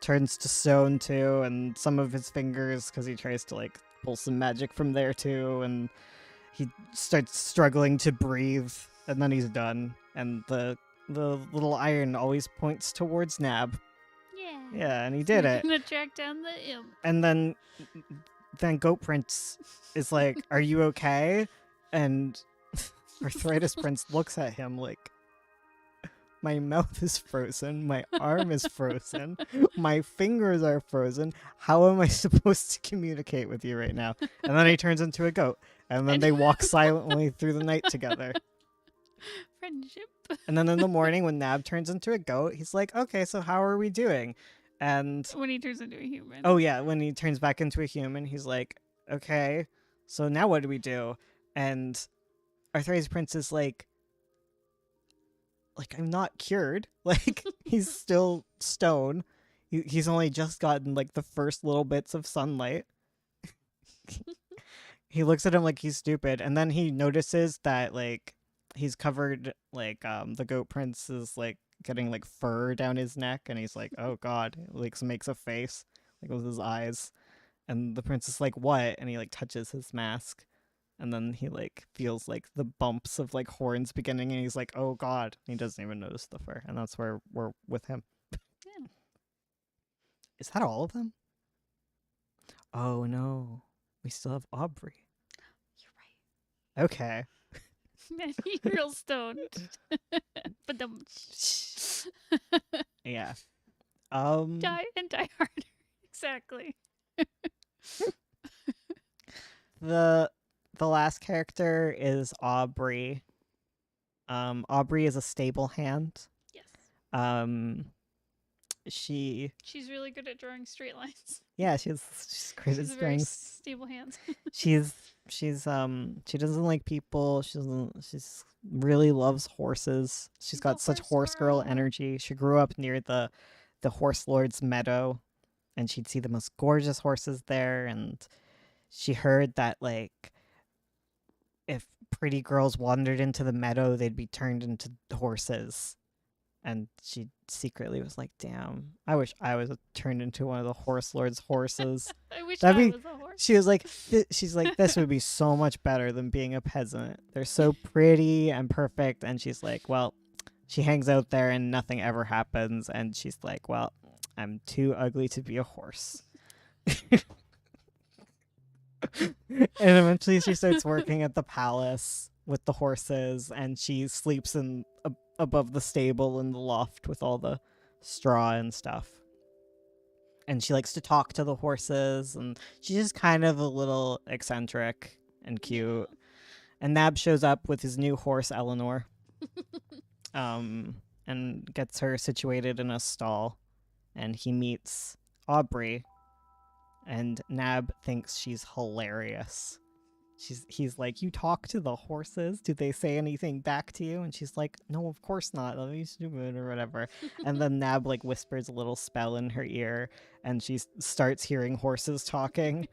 turns to stone too, and some of his fingers, because he tries to like pull some magic from there too, and he starts struggling to breathe, and then he's done. And the little iron always points towards Nab. Yeah. Yeah, and he did it. Gonna track down the imp. And then Goat Prince is like, "Are you okay?" And Arthritis Prince looks at him like, "My mouth is frozen, my arm is frozen, my fingers are frozen. How am I supposed to communicate with you right now?" And then he turns into a goat, and then they walk silently through the night together. Friendship. And then in the morning, when Nab turns into a goat, he's like, "Okay, so how are we doing?" And when he turns into a human. oh yeah, when he turns back into a human, he's like, "Okay, so now what do we do?" And Arthritis Prince is like, "I'm not cured. Like, he's still stone. He's only just gotten like the first little bits of sunlight." He looks at him like he's stupid, and then he notices that like he's covered, like the Goat Prince is like getting like fur down his neck, and he's like, "Oh God!" Like makes a face like with his eyes, and the prince is like, "What?" And he like touches his mask, and then he like feels like the bumps of like horns beginning, and he's like, "Oh God!" And he doesn't even notice the fur, and that's where we're with him. Yeah. Is that all of them? Oh no, we still have Aubrey. You're Okay. right. Man, he's real stoned. But Yeah. die harder. Exactly. The last character is Aubrey. Aubrey is a stable hand. Yes. She's really good at drawing straight lines. Yeah, she's great at She's a very drawing. stable hand. She's she doesn't like people. She's really loves horses. She's got such horse girl energy. She grew up near the horse lord's meadow, and she'd see the most gorgeous horses there, and she heard that like if pretty girls wandered into the meadow, they'd be turned into horses. And she secretly was like, "Damn, I wish I was turned into one of the horse lord's horses." I wish I was a horse. She was like, she's like, "This would be so much better than being a peasant. They're so pretty and perfect." And she's like, well, she hangs out there and nothing ever happens. And she's like, well, I'm too ugly to be a horse. And eventually she starts working at the palace with the horses, and she sleeps in above the stable in the loft with all the straw and stuff. And she likes to talk to the horses, and she's just kind of a little eccentric and cute. And Nab shows up with his new horse, Eleanor, and gets her situated in a stall. And he meets Aubrey, and Nab thinks she's hilarious. He's like, "You talk to the horses? Do they say anything back to you?" And she's like, "No, of course not. That'd be stupid," or whatever. And then Nab like whispers a little spell in her ear, and she starts hearing horses talking.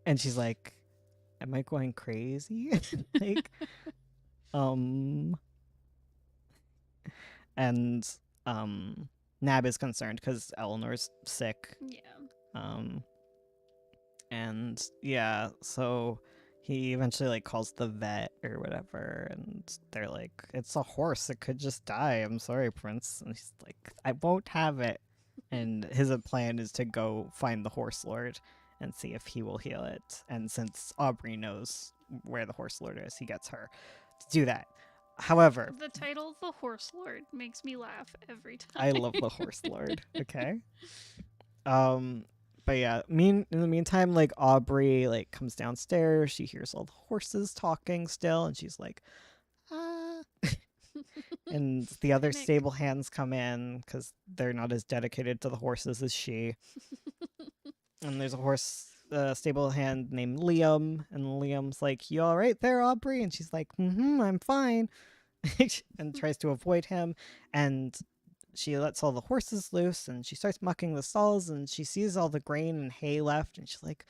And she's like, "Am I going crazy?" Like, and Nab is concerned because Eleanor's sick. Yeah. And yeah, so he eventually like calls the vet or whatever, and they're like, "It's a horse, it could just die. I'm sorry, Prince." And he's like, "I won't have it." And his plan is to go find the horse lord and see if he will heal it. And since Aubrey knows where the horse lord is, he gets her to do that. However, the title "The Horse Lord" makes me laugh every time. I love the horse lord. Okay. But yeah, in the meantime, like Aubrey like comes downstairs, she hears all the horses talking still, and she's like, And the other Nick. stable hands come in because they're not as dedicated to the horses as she. And there's a horse stable hand named Liam, and Liam's like, "You all right there, Aubrey?" And she's like, I'm fine," and tries to avoid him. And she lets all the horses loose, and she starts mucking the stalls, and she sees all the grain and hay left, and she's like,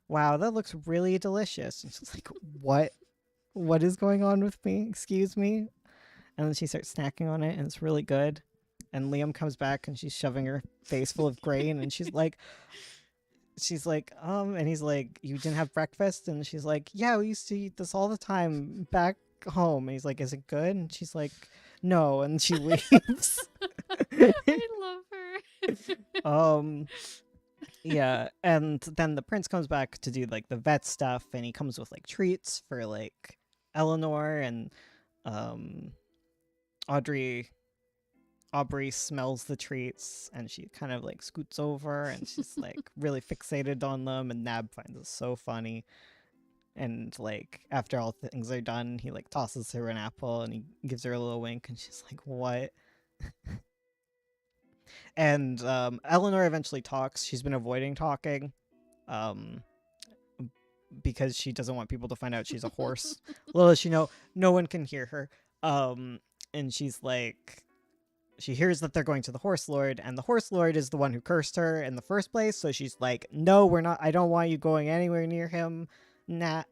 "Wow, that looks really delicious." And she's like, What is going on with me? Excuse me." And then she starts snacking on it, and it's really good. And Liam comes back, and she's shoving her face full of grain, and she's like, and he's like, "You didn't have breakfast?" And she's like, "Yeah, we used to eat this all the time back home." And he's like, "Is it good?" And she's like, "No," and she leaves. I love her. Yeah, and then the prince comes back to do like the vet stuff, and he comes with like treats for like Eleanor, and Audrey Aubrey smells the treats, and she kind of like scoots over, and she's like really fixated on them, and Nab finds it so funny. And like after all things are done, he like tosses her an apple, and he gives her a little wink, and she's like, "What?" And Eleanor eventually talks. She's been avoiding talking um, because she doesn't want people to find out she's a horse. Little does she know, no one can hear her. And she's like, she hears that they're going to the Horse Lord, and the Horse Lord is the one who cursed her in the first place. So she's like, "No, we're not. I don't want you going anywhere near him." Not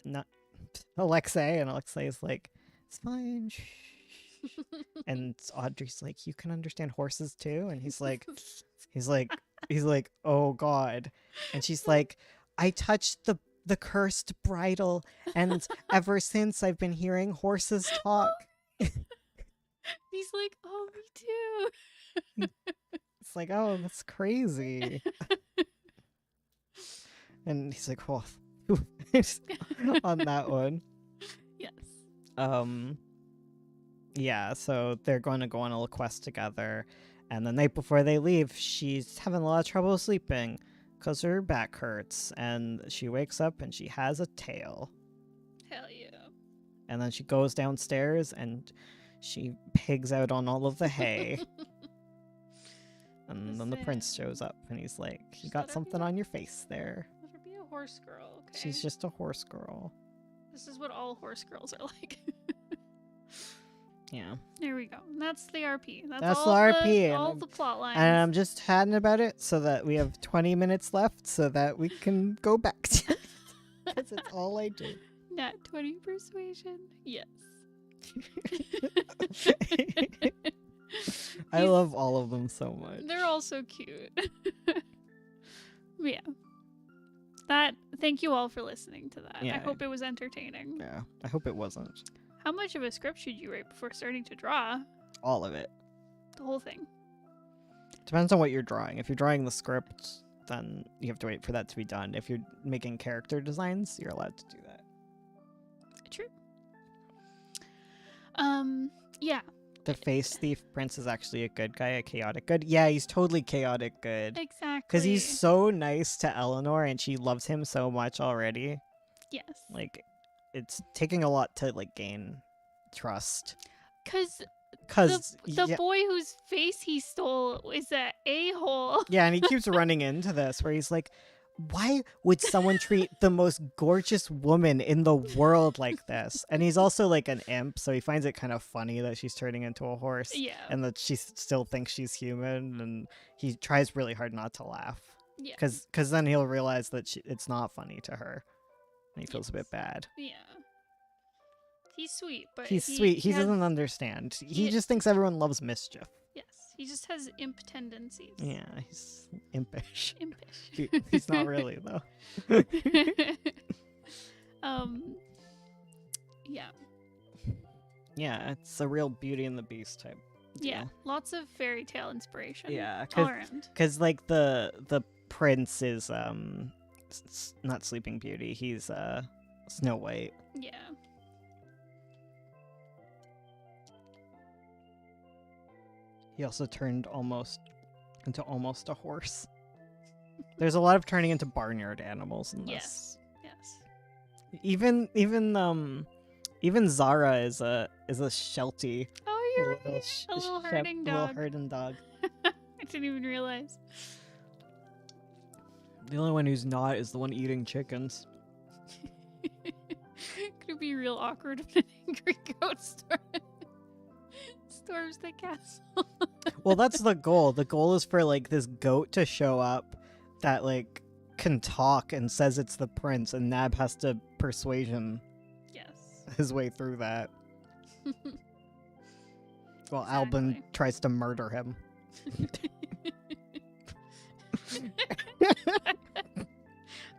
Alexei. And Alexei is like, "It's fine." Shh. And Audrey's like, "You can understand horses too." And he's like, "Oh God." And she's like, "I touched the cursed bridle, and ever since I've been hearing horses talk." He's like, "Oh, me too." It's like, "Oh, that's crazy." And he's like, "Oh," on that one. Yes. Yeah, so they're going to go on a little quest together, and the night before they leave, she's having a lot of trouble sleeping because her back hurts, and she wakes up and she has a tail. Hell yeah. And then she goes downstairs and she pigs out on all of the hay. And then the prince shows up, and he's like, "You got something on your face there." Let her be a horse girl, okay? She's just a horse girl. This is what all horse girls are like. Yeah. There we go. That's the RP. That's all the RP. all the plot lines. And I'm just chatting about it so that we have 20 minutes left so that we can go back to it. Because it's all I do. Nat 20 persuasion. Yes. I love all of them so much. They're all so cute. Yeah. Thank you all for listening to that. Yeah. I hope it was entertaining. Yeah, I hope it wasn't. How much of a script should you write before starting to draw? All of it. The whole thing. Depends on what you're drawing. If you're drawing the script, then you have to wait for that to be done. If you're making character designs, you're allowed to do that. True. Yeah. The face thief prince is actually a good guy, a chaotic good. Yeah, he's totally chaotic good. Exactly. Because he's so nice to Eleanor, and she loves him so much already. Yes. Like, it's taking a lot to like gain trust. Because The the boy whose face he stole is a a-hole. Yeah, and he keeps running into this where he's like, "Why would someone treat the most gorgeous woman in the world like this?" And he's also like an imp, so he finds it kind of funny that she's turning into a horse. Yeah. And that she still thinks she's human, and he tries really hard not to laugh. Yeah. Because then he'll realize that it's not funny to her. And he feels a bit bad. Yeah. He's sweet, but He's sweet. He doesn't understand. He just thinks everyone loves mischief. Yes. He just has imp tendencies. Yeah, he's impish. Impish. He's not really, though. Yeah. Yeah, it's a real Beauty and the Beast type deal. Yeah. Lots of fairy tale inspiration. Yeah, all around. because like the prince is not Sleeping Beauty. He's Snow White. Yeah. He also turned into almost a horse. There's a lot of turning into barnyard animals in this. Yes. Even Zara is a Sheltie. Oh you're right. A little herding dog. Little herding dog. I didn't even realize. The only one who's not is the one eating chickens. Could be real awkward when an angry goat storms the castle. Well, that's the goal. The goal is for like this goat to show up that like can talk and says it's the prince, and Nab has to persuasion Yes. his way through that. While Exactly. Albin tries to murder him.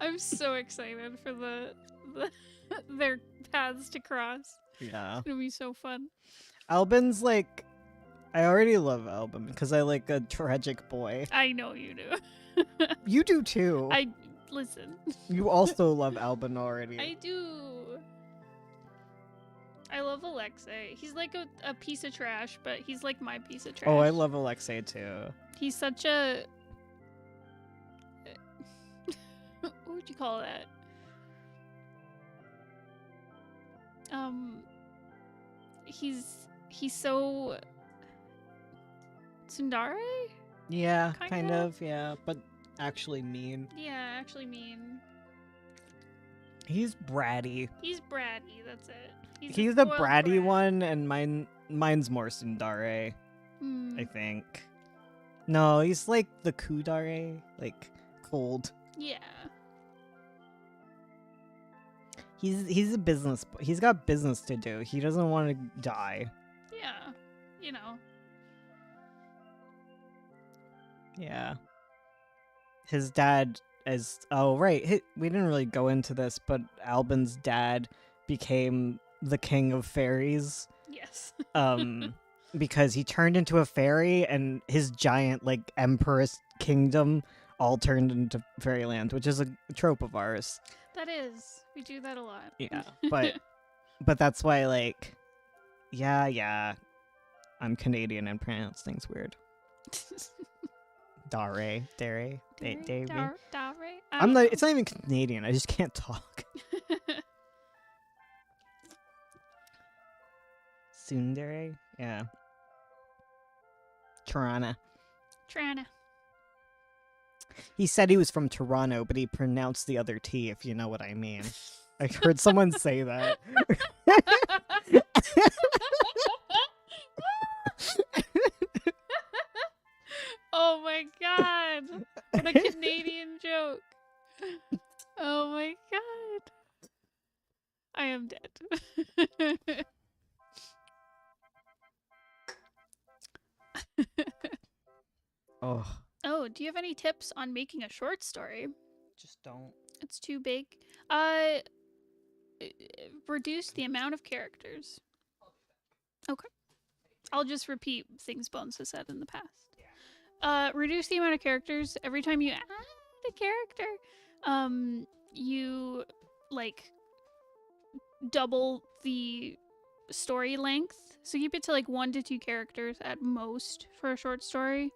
I'm so excited for their paths to cross. Yeah. It'll be so fun. Albin's like, I already love Albin because I like a tragic boy. I know you do. You do too. Listen. You also love Albin already. I do. I love Alexei. He's like a piece of trash, but he's like my piece of trash. Oh, I love Alexei too. He's such a... what would you call that? He's so... Tsundere? Yeah, kind Kinda. of, yeah, but actually mean. Yeah, actually mean. He's bratty. He's bratty, that's it. He's the spoiled bratty brat. one, and mine's more Tsundere, Hmm. I think. No, he's like the Kudare, like cold. Yeah. He's a business. He's got business to do. He doesn't want to die. Yeah. You know. Yeah. His dad is. Oh right, we didn't really go into this, but Albin's dad became the king of fairies. Yes. Because he turned into a fairy, and his giant like empress kingdom all turned into fairyland, which is a trope of ours. That is. We do that a lot. Yeah, but that's why like, yeah, I'm Canadian and pronounce things weird. Dare. I'm not. It's not even Canadian. I just can't talk. Tsundere? Yeah. Toronto. Trana. He said he was from Toronto, but he pronounced the other T, if you know what I mean. I heard someone say that. Oh my god. What a Canadian joke. Oh my god. I am dead. Oh, Oh, do you have any tips on making a short story? just don't. It's too big. Reduce the amount of characters. Okay. I'll just repeat things Bones has said in the past. Reduce the amount of characters. Every time you add a character, you like double the story length. So keep it to like 1 to 2 characters at most for a short story.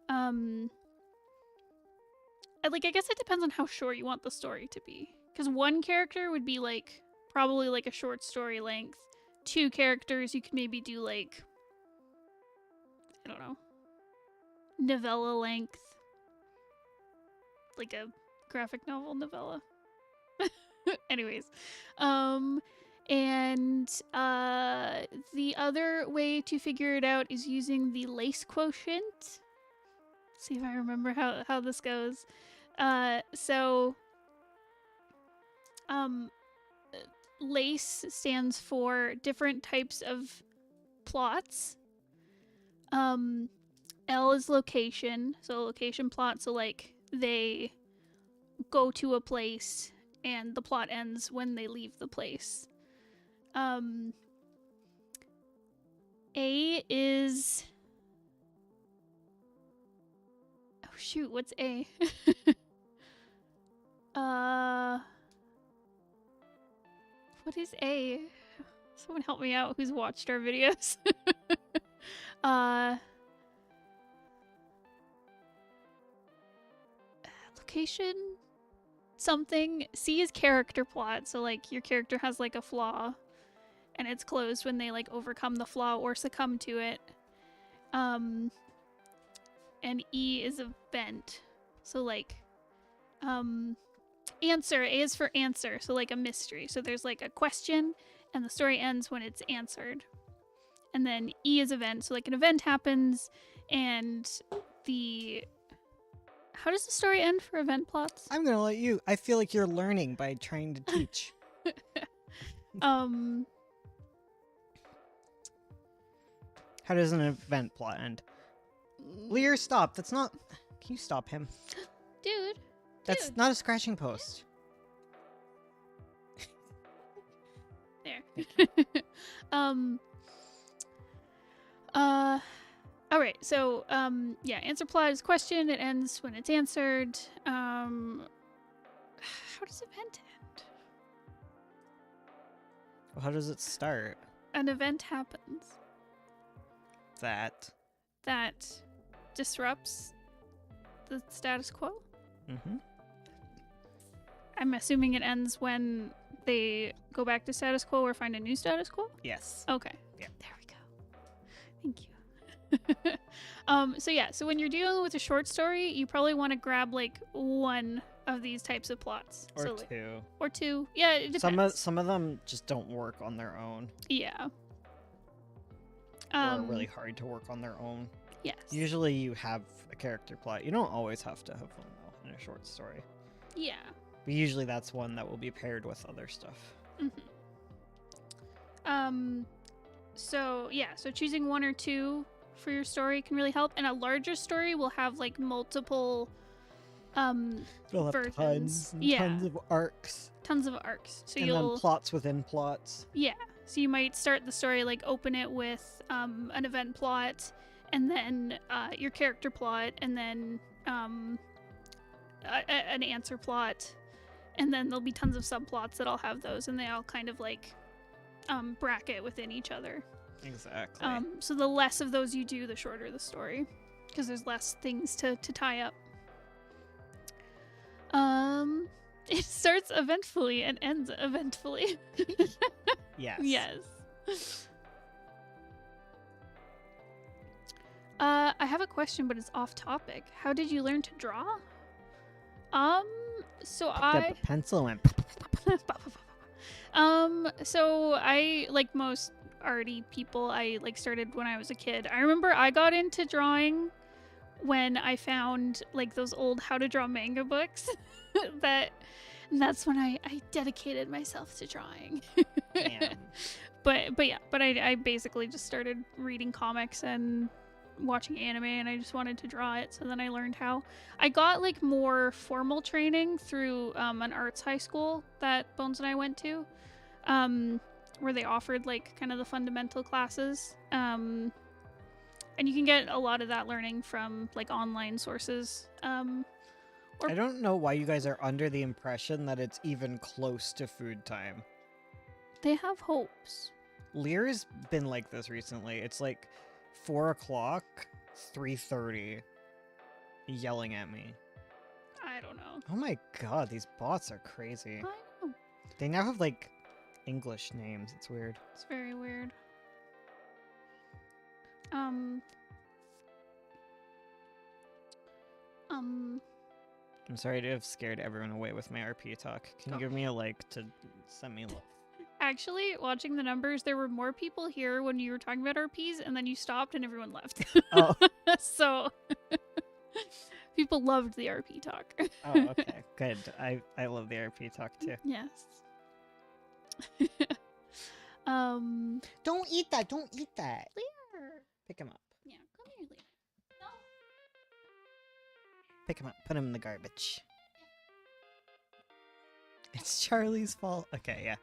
I guess it depends on how short you want the story to be. Because 1 character would be like probably like a short story length. 2 characters you could maybe do like, I don't know, novella length. Like a graphic novel novella. Anyways. And the other way to figure it out is using the lace quotient. See if I remember how this goes. Lace stands for different types of plots. L is location, so location plot, so like they go to a place and the plot ends when they leave the place. A is... Oh shoot, what's A? What is A? Someone help me out who's watched our videos. Location? Something. C is character plot, so like your character has like a flaw. and it's closed when they like overcome the flaw or succumb to it. And E is event. So like answer. A is for answer, so like a mystery. So there's like a question and the story ends when it's answered. And then E is event, so like an event happens and the how does the story end for event plots? I'm gonna let you. I feel like you're learning by trying to teach. How does an event plot end? Lear, stop. That's not. Can you stop him? Dude. That's not a scratching post. There. All right. So, yeah, answer plot is question. It ends when it's answered. How does event end? Well, how does it start? An event happens That. disrupts the status quo. Mm-hmm. I'm assuming it ends when they go back to status quo or find a new status quo. Yes. Okay. Yeah. There we go. Thank you. So yeah, so when you're dealing with a short story, you probably want to grab like one of these types of plots. Or so, two. Or two. Yeah, it depends. Some of them just don't work on their own. Yeah. Or are really hard to work on their own. Yes. Usually you have a character plot. You don't always have to have one though in a short story. Yeah. But usually that's one that will be paired with other stuff. Mm-hmm. So yeah, so choosing one or two for your story can really help, and a larger story will have like multiple It'll have versions. tons and Yeah. tons of arcs. Tons of arcs. So And then plots within plots. Yeah. So you might start the story, like open it with an event plot, and then your character plot, and then an answer plot, and then there'll be tons of subplots that all have those, and they all kind of like bracket within each other. Exactly. So the less of those you do, the shorter the story, because there's less things to tie up. It starts eventfully and ends eventfully. Yes. Yes. I have a question, but it's off topic. How did you learn to draw? So Picked up a pencil and so I, like most arty people, I like started when I was a kid. I remember I got into drawing when I found like those old how to draw manga books. That's when I dedicated myself to drawing. Damn. But I basically just started reading comics and watching anime, and I just wanted to draw it. So then I learned how. I got like more formal training through an arts high school that Bones and I went to, where they offered like kind of the fundamental classes. And you can get a lot of that learning from like online sources. I don't know why you guys are under the impression that it's even close to food time. They have hopes. Lear's been like this recently. It's like 4 o'clock, 3:30, yelling at me. I don't know. Oh my god, these bots are crazy. I know. They now have like English names. It's weird. It's very weird. I'm sorry to have scared everyone away with my RP talk. Can you give me a like to send me love? Actually, watching the numbers, there were more people here when you were talking about RPs, and then you stopped and everyone left. Oh. So, people loved the RP talk. Oh, okay. Good. I love the RP talk too. Yes. Don't eat that. Don't eat that. Lear. Pick him up. Yeah, come here, Lear. No. Pick him up. Put him in the garbage. It's Charlie's fault. Okay, yeah.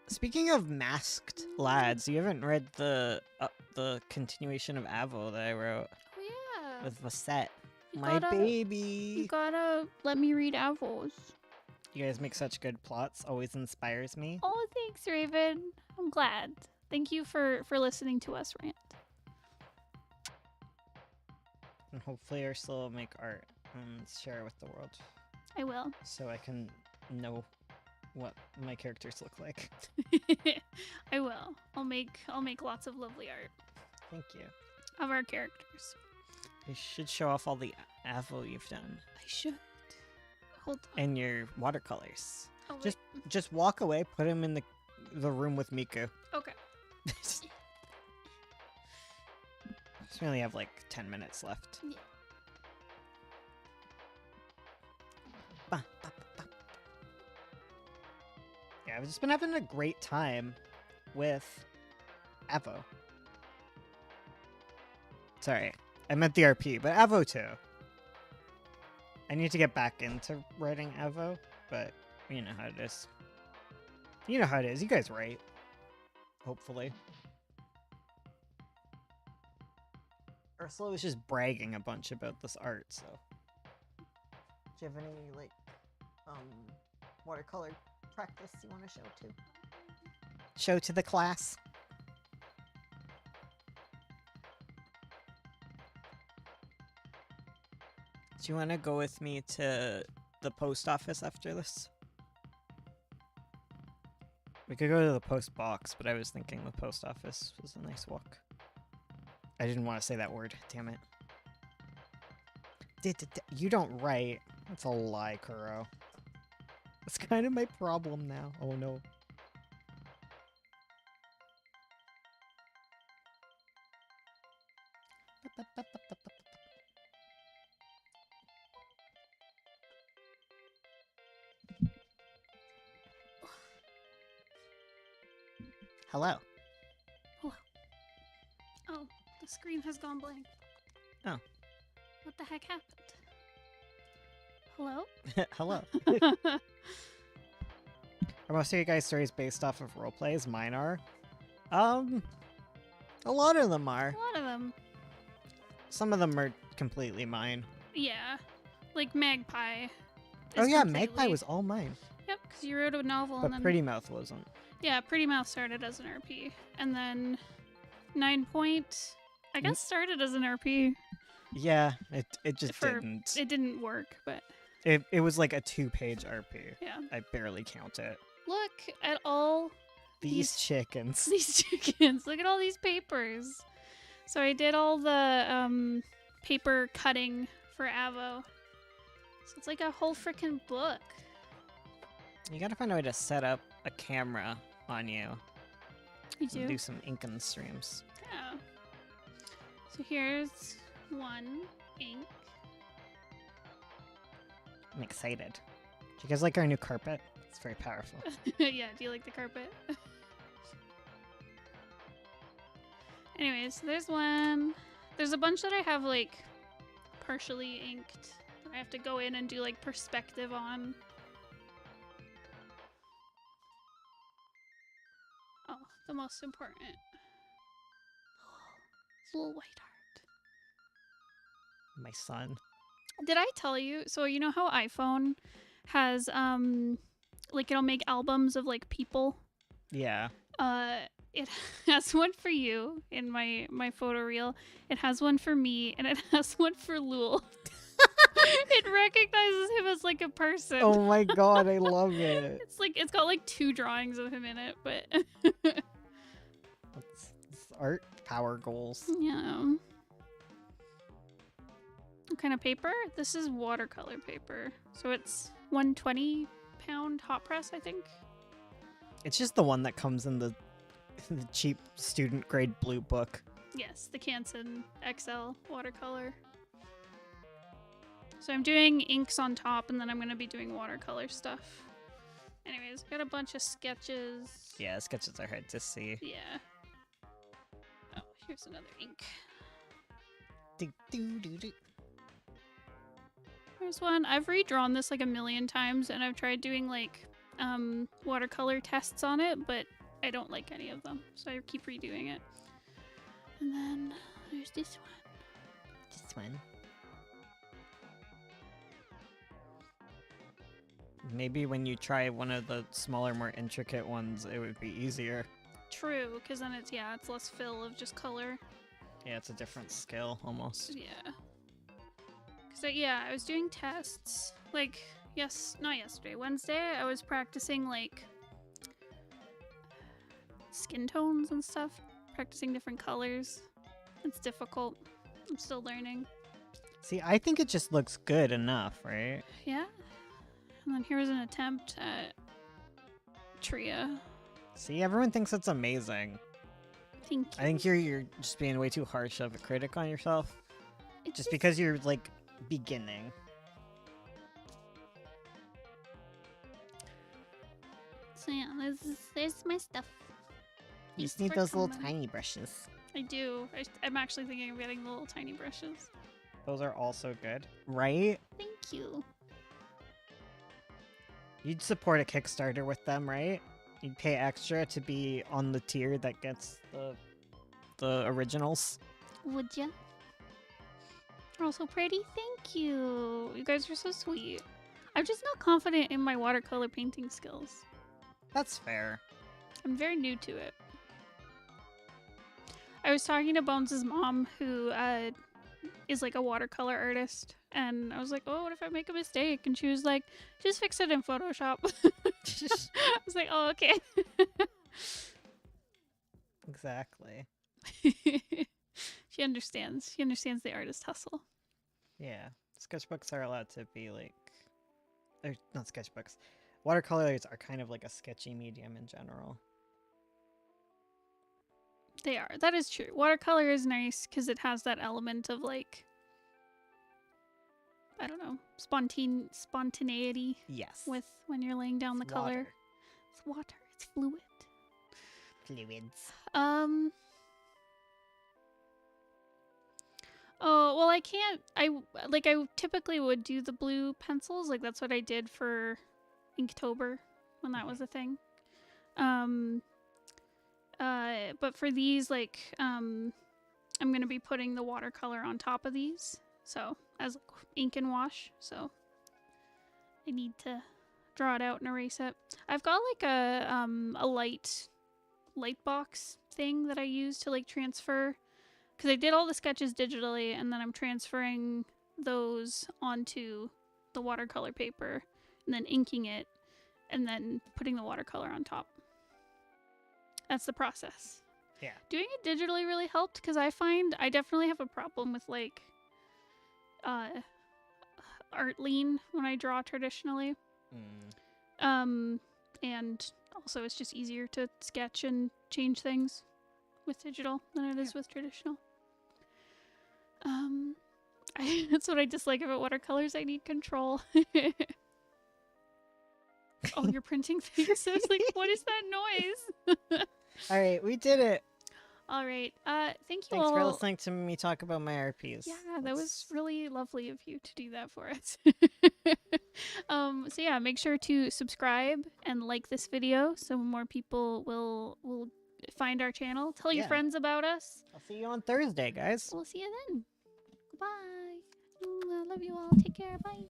Speaking of masked lads, you haven't read the continuation of Avo that I wrote Oh yeah. with Vasette, You my gotta- baby. You gotta let me read Avos. You guys make such good plots. Always inspires me. Oh, thanks, Raven. I'm glad. Thank you for listening to us rant. And hopefully I still will make art and share it with the world I will. so I can know what my characters look like. I will. I'll make lots of lovely art Thank you. of our characters. You should show off all the Avo you've done. I should. Hold on. And your watercolors. Oh, wait. Just walk away, put him in the room with Miku. Okay. Just we only have like 10 minutes left. Yeah. Ba, ba, ba, ba. Yeah, I've just been having a great time with Avo. Sorry, I meant the RP, but Avo too. I need to get back into writing Avo, but you know how it is. You know how it is. You guys write. Hopefully. Ursula was just bragging a bunch about this art, so. Do you have any, like, watercolor practice you want to show to? Show to the class? Do you want to go with me to the post office after this? We could go to the post box, but I was thinking the post office was a nice walk. I didn't want to say that word, damn it. You don't write. That's a lie, Kuro. That's kind of my problem now. Oh no. Hello. Hello. Oh, the screen has gone blank. Oh. What the heck happened? Hello? Hello. Are most of you guys' stories based off of roleplays? Mine are. A lot of them are. A lot of them. Some of them are completely mine. Yeah. Like Magpie. Oh is yeah, completely- Magpie was all mine. Yep, because you wrote a novel But and then... Pretty Mouth wasn't. Yeah, Pretty Mouth started as an RP. And then 9 Point, I guess, started as an RP. Yeah, it just didn't. It didn't work, but It was like a 2-page RP. yeah. I barely count it. Look at all These chickens. these chickens. Look at all these papers. So I did all the paper cutting for Avo. So it's like a whole freaking book. You gotta find a way to set up a camera on you. You And do do? some Incan streams. Yeah. So here's one ink. I'm excited. Do you guys like our new carpet? It's very powerful. Yeah, do you like the carpet? Anyways, so there's one. There's a bunch that I have like partially inked that I have to go in and do like perspective on. Oh, the most important. It's little white art. My son. Did I tell you? So you know how iPhone has like it'll make albums of like people? Yeah. It has one for you in my photo reel. It has one for me, and it has one for Lul. It recognizes him as like a person. Oh my god, I love it. It's like it's got like 2 drawings of him in it, but It's art power goals. yeah. What kind of paper? This is watercolor paper. So it's 120-pound hot press, I think. It's just the one that comes in the cheap student grade blue book. Yes, the Canson XL watercolor. So I'm doing inks on top, and then I'm going to be doing watercolor stuff. Anyways, got a bunch of sketches. Yeah, sketches are hard to see. Yeah. Oh, here's another ink. Do, do, do, do. Here's one. I've redrawn this like a million times, and I've tried doing like watercolor tests on it, but I don't like any of them, so I keep redoing it. And then there's this one. This one. Maybe when you try one of the smaller, more intricate ones, it would be easier. True, because then it's less fill of just color. Yeah, it's a different skill, almost. Yeah. Because, I was doing tests. Like, not yesterday, Wednesday, I was practicing like skin tones and stuff, practicing different colors. It's difficult. I'm still learning. See, I think it just looks good enough, right? Yeah. And then here's an attempt at Tria. See, everyone thinks it's amazing. Thank you. I think you're just being way too harsh of a critic on yourself. It's Just because you're, like, beginning. So yeah, there's my stuff. You Thanks just need for those little coming. tiny brushes. I do. I'm actually thinking of getting the little tiny brushes. Those are also good. Right? Thank you. You'd support a Kickstarter with them, right? You'd pay extra to be on the tier that gets the originals. Would ya? You're all so pretty. Thank you. You guys are so sweet. I'm just not confident in my watercolor painting skills. That's fair. I'm very new to it. I was talking to Bones' mom, who is like a watercolor artist, and I was like, oh, what if I make a mistake? And she was like, just fix it in Photoshop. I was like, oh, okay. Exactly. She understands. She understands the artist hustle. Yeah. Sketchbooks are allowed to be like... They're not sketchbooks. Watercolors are kind of like a sketchy medium in general. They are. That is true. Watercolor is nice because it has that element of like, I don't know, spontaneity Yes. with when you're laying down the It's color. water. It's water. It's fluid. Fluids. Oh, well, I can't. I typically would do the blue pencils. Like that's what I did for Inktober when that was a thing. But for these, like, I'm gonna be putting the watercolor on top of these, so as like, ink and wash. So I need to draw it out and erase it. I've got like a light box thing that I use to like transfer, because I did all the sketches digitally, and then I'm transferring those onto the watercolor paper, and then inking it, and then putting the watercolor on top. That's the process. Yeah. Doing it digitally really helped, because I find I definitely have a problem with like art lean when I draw traditionally. And also it's just easier to sketch and change things with digital than it is with traditional. That's what I dislike about watercolors. I need control. Oh, you're printing things. I was like, what is that noise? All right, we did it. All right. Thank you Thanks all. for listening to me talk about my RPs. Yeah, that was really lovely of you to do that for us. So yeah, make sure to subscribe and like this video so more people will find our channel. Tell your Yeah. friends about us. I'll see you on Thursday, guys. We'll see you then. Goodbye. I love you all. Take care. Bye.